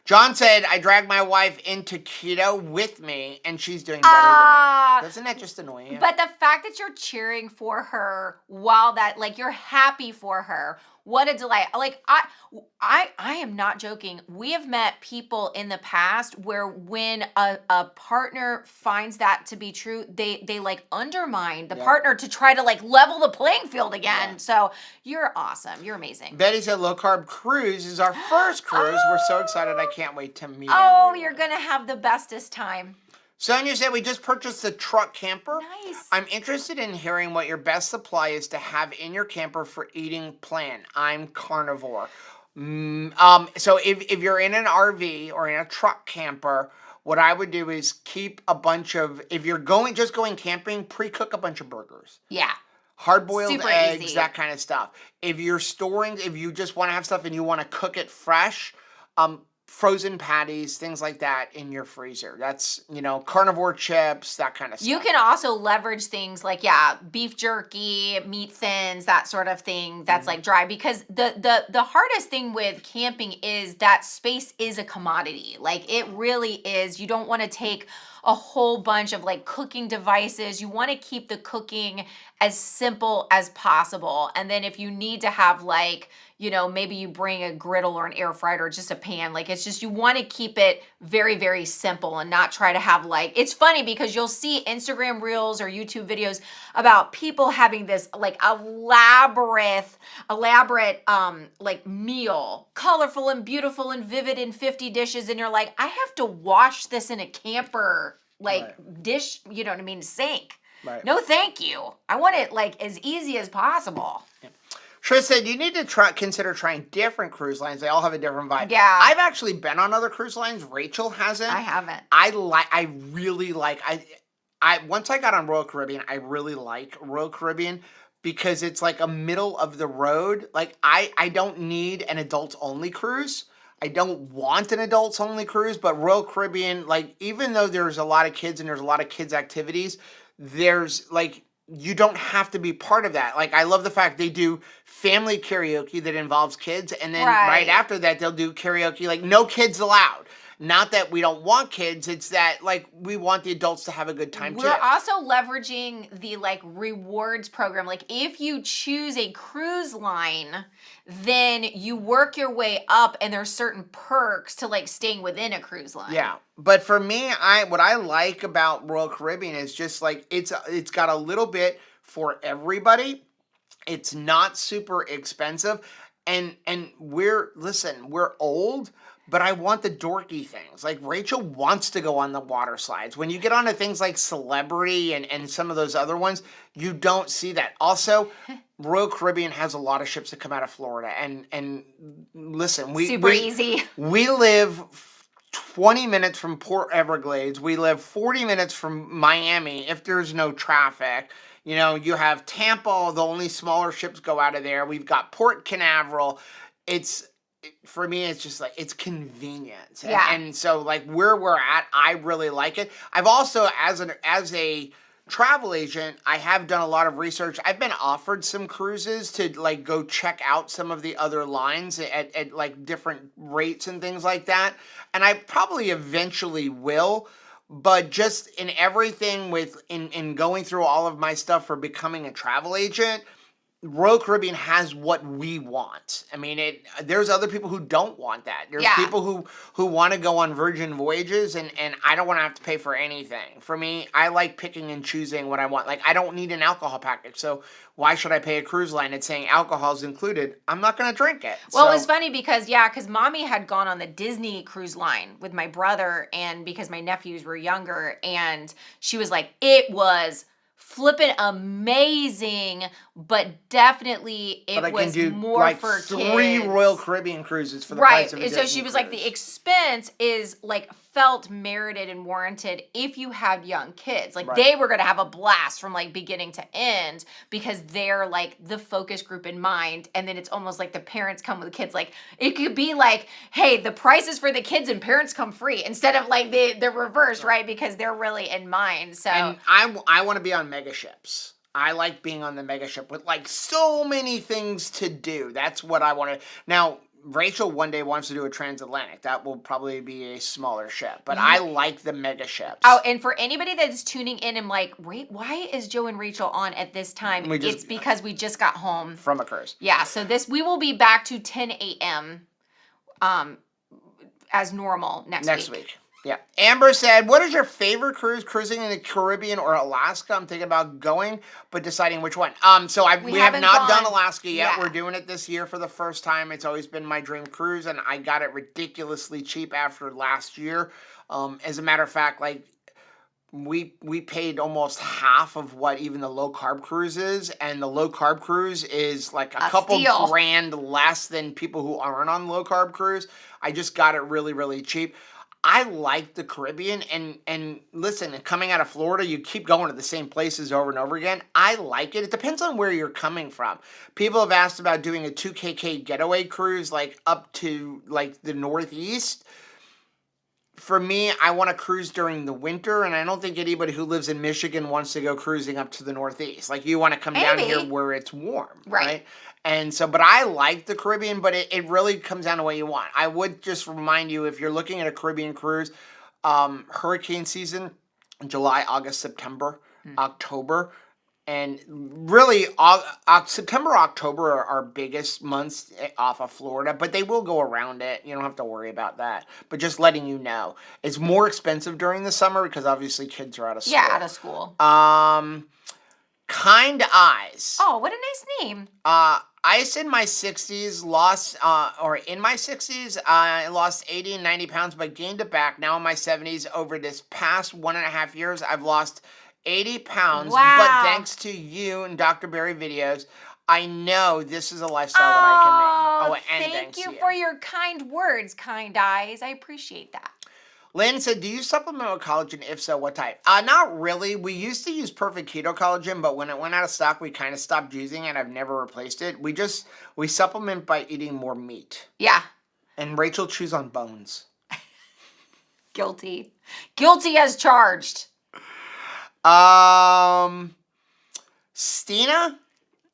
John said, I dragged my wife into keto with me, and she's doing better than me. Doesn't that just annoy you? But the fact that you're cheering for her while that, like, you're happy for her, what a delight. Like, I am not joking. We have met people in the past where when a partner finds that to be true, they like undermine the partner to try to like level the playing field again. So you're awesome. You're amazing. Betty said low carb cruise is our first cruise. We're so excited. I can't wait to meet everyone. You're going to have the bestest time. Sonia said, we just purchased a truck camper. Nice. I'm interested in hearing what your best supply is to have in your camper for eating plan. I'm carnivore. So if you're in an RV or in a truck camper, what I would do is keep a bunch of, if you're just going camping, pre-cook a bunch of burgers. Yeah. Hard-boiled eggs, that kind of stuff. If you just want to have stuff and you want to cook it fresh, frozen patties, things like that in your freezer. That's, carnivore chips, that kind of stuff. You can also leverage things like, beef jerky, meat thins, that sort of thing that's like dry, because the hardest thing with camping is that space is a commodity. Like, it really is. You don't want to take a whole bunch of like cooking devices. You want to keep the cooking as simple as possible. And then if you need to have like, maybe you bring a griddle or an air fryer or just a pan. Like, it's just, you want to keep it very, very simple and not try to have like, it's funny because you'll see Instagram reels or YouTube videos about people having this like elaborate like meal, colorful and beautiful and vivid and 50 dishes. And you're like, I have to wash this in a camper dish, sink. Right. No, thank you. I want it like as easy as possible. Yeah. Trish said, you need to consider trying different cruise lines. They all have a different vibe. Yeah. I've actually been on other cruise lines. Rachel hasn't. I haven't. I really like, once I got on Royal Caribbean, I really like Royal Caribbean because it's like a middle of the road. Like, I don't need an adults only cruise. I don't want an adults only cruise, but Royal Caribbean, like, even though there's a lot of kids and there's a lot of kids activities, there's like, you don't have to be part of that. Like, I love the fact they do family karaoke that involves kids, and then right after that, they'll do karaoke like no kids allowed. Not that we don't want kids, it's that like we want the adults to have a good time too. We're also leveraging the like rewards program. Like if you choose a cruise line, then you work your way up and there's certain perks to like staying within a cruise line. Yeah. But for me, what I like about Royal Caribbean is just like it's got a little bit for everybody. It's not super expensive. And we're old, but I want the dorky things. Like Rachel wants to go on the water slides. When you get onto things like Celebrity and some of those other ones, you don't see that. Also, Royal Caribbean has a lot of ships that come out of Florida. And listen, super easy. We live 20 minutes from Port Everglades. We live 40 minutes from Miami if there's no traffic. You know, you have Tampa, the only smaller ships go out of there. We've got Port Canaveral. For me, it's just like, it's convenience. Yeah. And so like where we're at, I really like it. I've also, as a travel agent, I have done a lot of research. I've been offered some cruises to like go check out some of the other lines at like different rates and things like that. And I probably eventually will. But just in everything in going through all of my stuff for becoming a travel agent, Royal Caribbean has what we want. I mean, there's other people who don't want that. There's people who want to go on Virgin voyages, and I don't want to have to pay for anything. For me, I like picking and choosing what I want. Like, I don't need an alcohol package, so why should I pay a cruise line that's saying alcohol's included? I'm not going to drink it. Well, it was funny because Mommy had gone on the Disney cruise line with my brother, and because my nephews were younger, and she was like, it was flippin' amazing, but definitely it was more like for kids. 3 Royal Caribbean cruises for the price of a Disney so she was cruise. Like, the expense is like felt merited and warranted if you had young kids. Like they were gonna have a blast from like beginning to end because they're like the focus group in mind, and then it's almost like the parents come with the kids. Like it could be like, hey, the price is for the kids and parents come free, instead of like the reverse, right? Because they're really in mind. So and I want to be on mega ships. I like being on the mega ship with like so many things to do. That's what I want to. Now, Rachel one day wants to do a transatlantic. That will probably be a smaller ship, but I like the mega ships. Oh, and for anybody that's tuning in and like, wait, why is Joe and Rachel on at this time? It's because we just got home from a cruise. Yeah, so we will be back to 10 a.m. As normal next week. Yeah. Amber said, what is your favorite cruise, cruising in the Caribbean or Alaska? I'm thinking about going, but deciding which one. So we have not done Alaska yet. Yeah. We're doing it this year for the first time. It's always been my dream cruise, and I got it ridiculously cheap after last year. As a matter of fact, like, we paid almost half of what even the low carb cruise is, and the low carb cruise is like a couple grand less than people who aren't on low carb cruise. I just got it really, really cheap. I like the Caribbean, and listen, coming out of Florida, you keep going to the same places over and over again. I like it. It depends on where you're coming from. People have asked about doing a 2KK getaway cruise, like up to like the Northeast. For me, I want to cruise during the winter, and I don't think anybody who lives in Michigan wants to go cruising up to the Northeast. Like, you want to come down here where it's warm, right? And so, but I like the Caribbean, but it really comes down to what you want. I would just remind you, if you're looking at a Caribbean cruise, hurricane season, July, August, September, October, and really September, October are our biggest months off of Florida, but they will go around it. You don't have to worry about that. But just letting you know, it's more expensive during the summer because obviously kids are out of school. Yeah, out of school. Kind Eyes. Oh, what a nice name. Ice in my 60s, I lost 80 and 90 pounds, but gained it back. Now in my 70s, over this past 1.5 years, I've lost 80 pounds. Wow. But thanks to you and Dr. Berry videos, I know this is a lifestyle that I can make. And thank you for your kind words, Kind Eyes. I appreciate that. Lynn said, do you supplement with collagen? If so, what type? Not really. We used to use Perfect Keto Collagen, but when it went out of stock, we kind of stopped using it. I've never replaced it. We supplement by eating more meat. Yeah. And Rachel chews on bones. Guilty. Guilty as charged. Stina?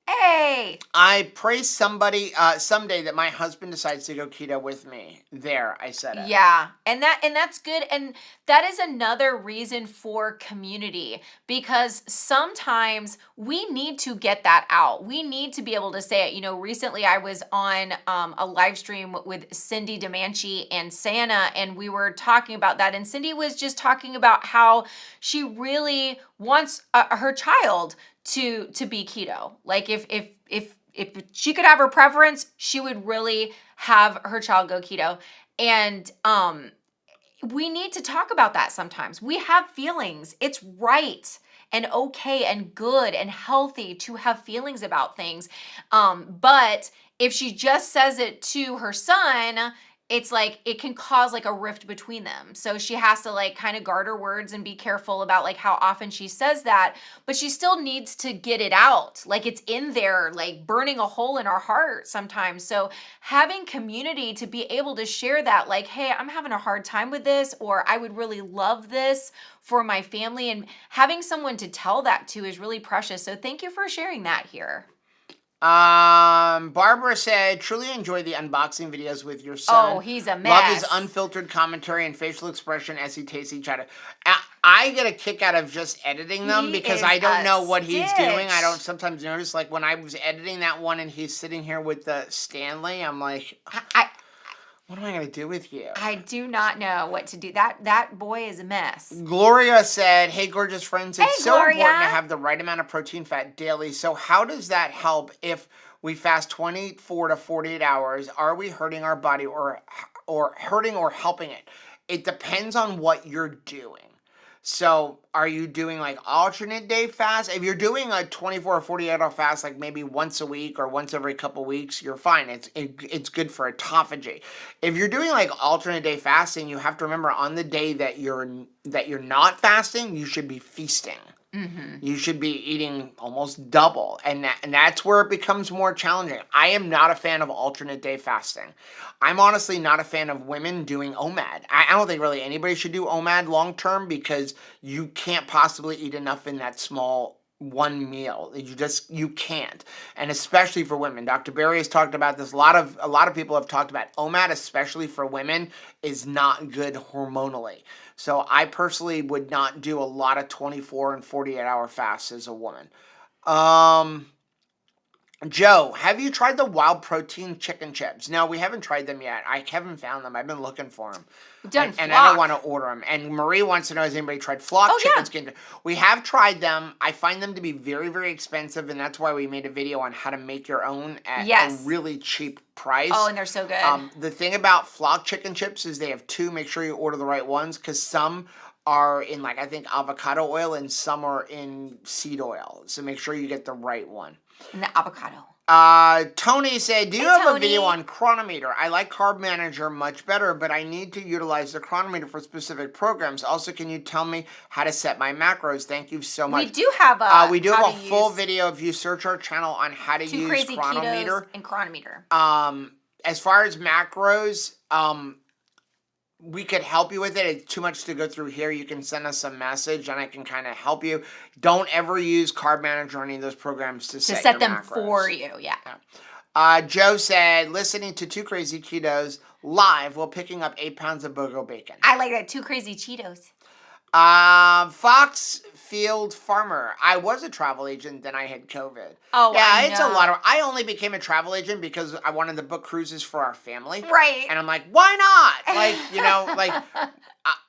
Hey. I pray someday that my husband decides to go keto with me. There, I said it. Yeah. And that's good. And that is another reason for community, because sometimes we need to get that out. We need to be able to say it. You know, recently I was on a live stream with Cindy DeManchi and Santa, and we were talking about that. And Cindy was just talking about how she really wants her child to be keto. Like if she could have her preference, she would really have her child go keto. And we need to talk about that sometimes. We have feelings. It's right and okay and good and healthy to have feelings about things. But if she just says it to her son, it's like it can cause like a rift between them. So she has to like kind of guard her words and be careful about like how often she says that, but she still needs to get it out. Like it's in there, like burning a hole in our heart sometimes. So having community to be able to share that, like, hey, I'm having a hard time with this, or I would really love this for my family, and having someone to tell that to is really precious. So thank you for sharing that here. Barbara said, truly enjoy the unboxing videos with your son. Oh, he's a mess. Love his unfiltered commentary and facial expression as he tastes each other. I get a kick out of just editing them because I don't know what he's doing. I don't sometimes notice, like when I was editing that one and he's sitting here with the Stanley, I'm like, what am I going to do with you? I do not know what to do. That boy is a mess. Gloria said, hey, gorgeous friends, it's so Gloria. important to have the right amount of protein fat daily. So how does that help if we fast 24 to 48 hours? Are we hurting our body or hurting or helping it? It depends on what you're doing. So are you doing like alternate day fast? If you're doing a 24 or 48 hour fast, like maybe once a week or once every couple weeks, you're fine. It's good for autophagy. If you're doing like alternate day fasting, you have to remember on the day that you're not fasting, you should be feasting. Mm-hmm. You should be eating almost double. And that's where it becomes more challenging. I am not a fan of alternate day fasting. I'm honestly not a fan of women doing OMAD. I don't think really anybody should do OMAD long term because you can't possibly eat enough in that small one meal. You can't. And especially for women. Dr. Berry has talked about this. A lot of people have talked about OMAD, especially for women, is not good hormonally. So I personally would not do a lot of 24 and 48 hour fasts as a woman. Joe, have you tried the wild protein chicken chips? No, we haven't tried them yet. I haven't found them. I've been looking for them. And I don't want to order them. And Marie wants to know, has anybody tried flock chicken skin? We have tried them. I find them to be very, very expensive, and that's why we made a video on how to make your own at a really cheap price. Oh, and they're so good. The thing about flock chicken chips is they have two. Make sure you order the right ones because some are in like I think avocado oil and some are in seed oil. So make sure you get the right one. And the avocado. Tony said, do you have a video on Chronometer? I like Carb Manager much better, but I need to utilize the Chronometer for specific programs. Also, can you tell me how to set my macros? Thank you so much. We do have a full video if you search our channel on how to use Chronometer. And Chronometer. As far as macros, we could help you with it. It's too much to go through here. You can send us a message and I can kind of help you. Don't ever use Carb Manager or any of those programs to set your them macros. For you. Yeah. Joe said, listening to Two Crazy Ketos live while picking up 8 pounds of BOGO bacon. I like that. Two Crazy Cheetos. Foxfield Farmer. I was a travel agent, then I had COVID. Oh, yeah, it's a lot of. I only became a travel agent because I wanted to book cruises for our family. Right. And I'm like, why not? Like,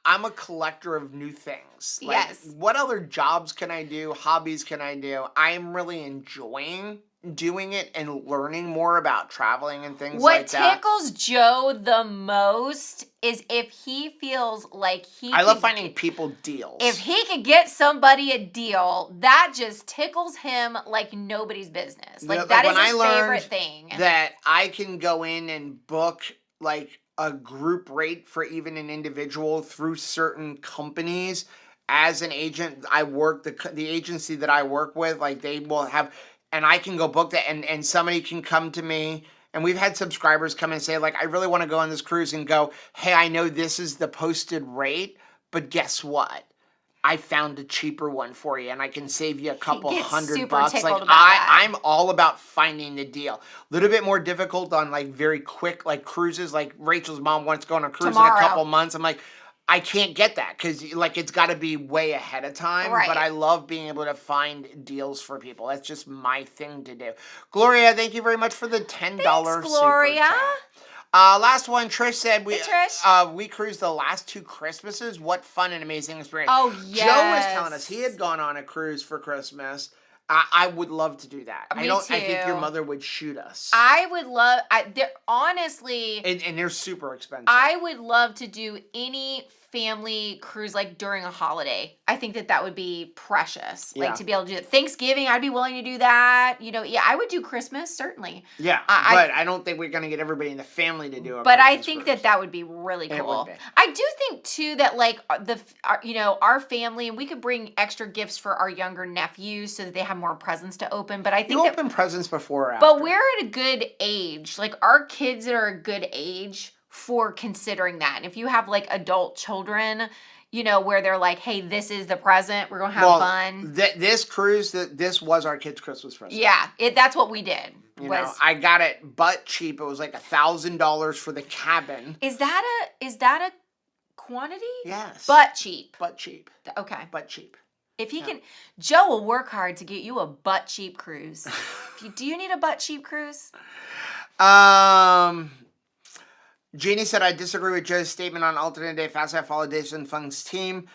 I'm a collector of new things. Like, yes. What other jobs can I do? Hobbies can I do? I am really enjoying doing it and learning more about traveling and things like that. What tickles Joe the most is if he feels like I love finding people deals. If he could get somebody a deal, that just tickles him like nobody's business. Like that is his favorite thing. That I can go in and book like a group rate for even an individual through certain companies. As an agent, the agency that I work with, like they will have. And I can go book that, and somebody can come to me, and we've had subscribers come and say, like, I really want to go on this cruise and go, hey, I know this is the posted rate, but guess what? I found a cheaper one for you and I can save you a couple $100. Like I'm all about finding the deal. A little bit more difficult on like very quick like cruises. Like Rachel's mom wants to go on a cruise in a couple months. I'm like, I can't get that because like it's got to be way ahead of time. Right. But I love being able to find deals for people. That's just my thing to do. Gloria, thank you very much for the $10 Thanks, Gloria. Super chat. Last one, Trish said we cruised the last 2 Christmases. What fun and amazing experience. Oh, yes. Joe was telling us he had gone on a cruise for Christmas. I would love to do that. Me too. I think your mother would shoot us. I would love, honestly. And they're super expensive. I would love to do any family cruise like during a holiday. I think that would be precious. Like to be able to do it. Thanksgiving, I'd be willing to do that. You know, I would do Christmas, certainly. Yeah, but I don't think we're going to get everybody in the family to do it. But I think that would be really cool. It would be. I do think, too, that like our family, and we could bring extra gifts for our younger nephews so that they have more presents to open. But I think you open presents before or after. But we're at a good age. Like our kids are a good age for considering that. And if you have like adult children, you know, where they're like, hey, this is the present, we're gonna have fun. This cruise, this was our kids' Christmas present. Yeah, that's what we did. You know, I got it butt cheap. It was like $1,000 for the cabin. Is that a quantity? Yes. Butt cheap. Butt cheap. Okay. Butt cheap. If he can, Joe will work hard to get you a butt cheap cruise. Do you need a butt cheap cruise? Jeannie said, I disagree with Joe's statement on alternate day fasting. I follow Jason Fung's team.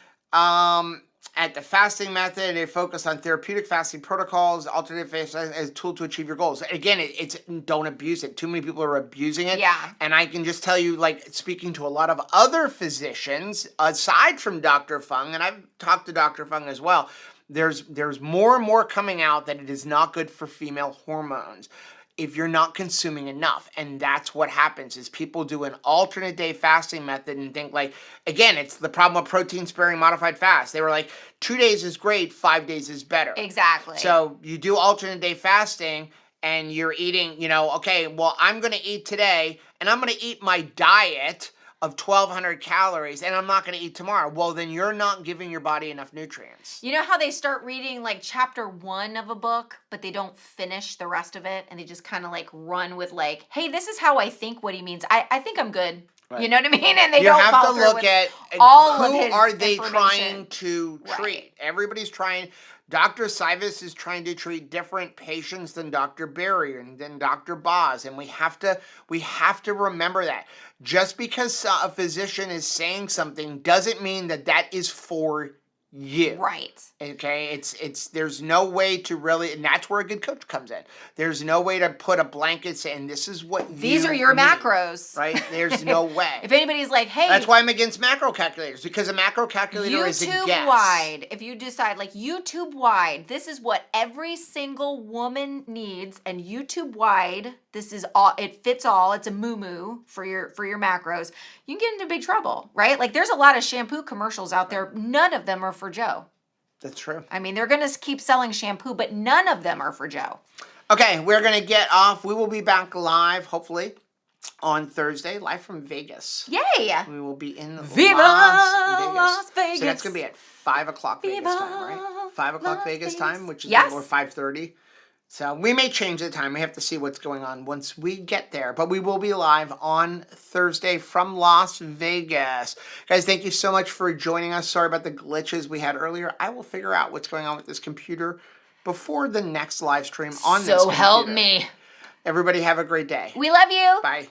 At the fasting method, they focus on therapeutic fasting protocols, alternate fasting as a tool to achieve your goals. Again, it's don't abuse it. Too many people are abusing it. Yeah. And I can just tell you, like, speaking to a lot of other physicians, aside from Dr. Fung, and I've talked to Dr. Fung as well, there's more and more coming out that it is not good for female hormones if you're not consuming enough. And that's what happens is people do an alternate day fasting method and think like, again, it's the problem of protein sparing modified fast. They were like, 2 days is great, 5 days is better. Exactly. So you do alternate day fasting and you're eating, you know, okay, well, I'm going to eat today and I'm going to eat my diet of 1,200 calories, and I'm not going to eat tomorrow. Well, then you're not giving your body enough nutrients. You know how they start reading like chapter 1 of a book, but they don't finish the rest of it, and they just kind of like run with like, hey, this is how I think what he means. I think I'm good. Right. You know what I mean? And they don't follow through with all of his who are they trying information. to treat? Right. Everybody's trying. Dr. Sivas is trying to treat different patients than Dr. Berry and than Dr. Boz, and we have to remember that. Just because a physician is saying something doesn't mean that that is for you. Right. Okay? It's there's no way to really, and that's where a good coach comes in. There's no way to put a blanket saying this is what these are your macros. Right? There's no way. If anybody's like, hey, that's why I'm against macro calculators, because a macro calculator is a guess. YouTube wide, if you decide like YouTube wide, this is what every single woman needs, and YouTube wide, this is all, it fits all, it's a moo-moo for your macros, you can get into big trouble, right? Like there's a lot of shampoo commercials out there. None of them are for Joe. That's true. I mean, they're going to keep selling shampoo, but none of them are for Joe. Okay, we're going to get off. We will be back live, hopefully, on Thursday, live from Vegas. Yay! We will be in Viva Las Vegas. So that's going to be at 5 o'clock Viva Vegas time, right? 5 o'clock Las Vegas Vegas. time, which is Yes. more 5:30. So we may change the time. We have to see what's going on once we get there. But we will be live on Thursday from Las Vegas. Guys, thank you so much for joining us. Sorry about the glitches we had earlier. I will figure out what's going on with this computer before the next live stream on this computer. So help me. Everybody have a great day. We love you. Bye.